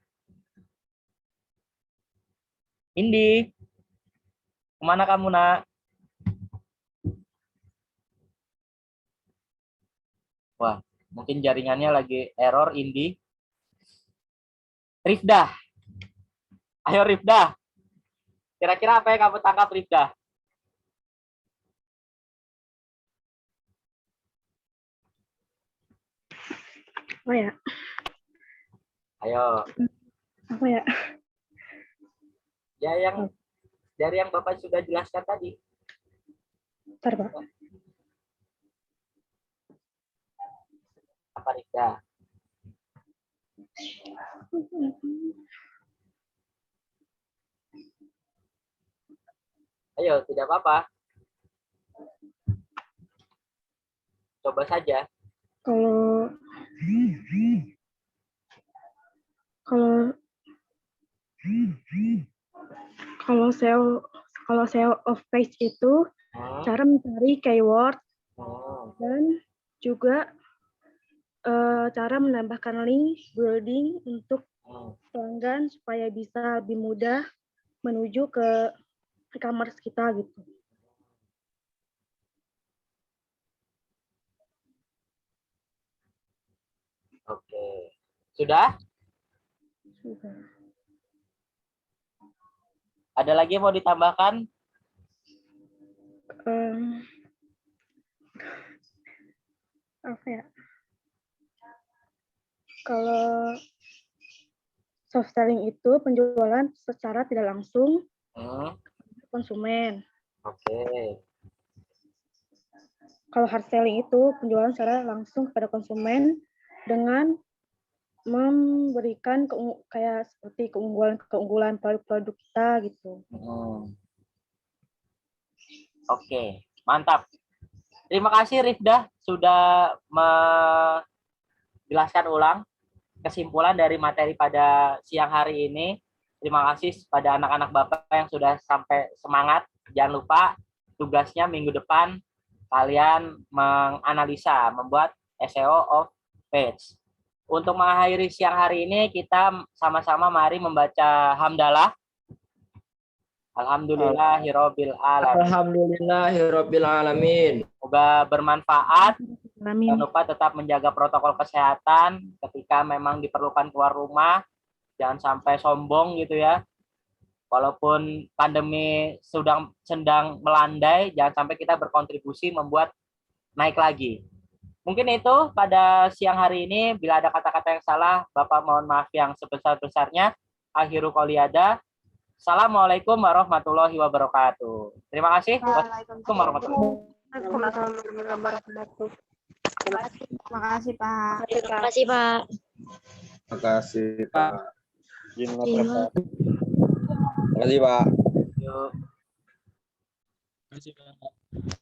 Indi. Kemana kamu nak? Wah, mungkin jaringannya lagi error Indi. Rifdah. Ayo Rifdah. Kira-kira apa yang kamu tangkap Rifdah? Oh ya. Ayo. Apa ya? Ya yang dari yang Bapak sudah jelaskan tadi. Bentar, Pak. Apa Rifdah? Ayo, tidak apa-apa. Coba saja. Kalau Kalau SEO of page itu cara mencari keyword dan juga cara menambahkan link building untuk pelanggan supaya bisa lebih mudah menuju ke e-commerce kita gitu. Oke. Sudah? Sudah. Ada lagi yang mau ditambahkan? Apa ya? Kalau soft selling itu penjualan secara tidak langsung konsumen. Oke. Kalau hard selling itu penjualan secara langsung kepada konsumen dengan memberikan kayak seperti keunggulan produk-produk kita gitu. Oke, mantap. Terima kasih Rifdah sudah menjelaskan ulang kesimpulan dari materi pada siang hari ini. Terima kasih pada anak-anak Bapak yang sudah sampai semangat. Jangan lupa tugasnya minggu depan kalian menganalisa, membuat SEO of page. Untuk mengakhiri siang hari ini, kita sama-sama mari membaca hamdalah. Alhamdulillahirabbil alamin. Alhamdulillahirabbil alamin. Semoga bermanfaat. Jangan lupa tetap menjaga protokol kesehatan ketika memang diperlukan keluar rumah. Jangan sampai sombong gitu ya. Walaupun pandemi sedang melandai, jangan sampai kita berkontribusi membuat naik lagi. Mungkin itu pada siang hari ini. Bila ada kata-kata yang salah, Bapak mohon maaf yang sebesar-besarnya. Akhiru qouli hadza. Assalamualaikum warahmatullahi wabarakatuh. Terima kasih. Wassalamualaikum warahmatullahi wabarakatuh. Terima kasih, Pak. Terima kasih, Pak. Terima kasih, Pak. Terima Terima kasih, Pak. Yuk. Terima kasih, Pak.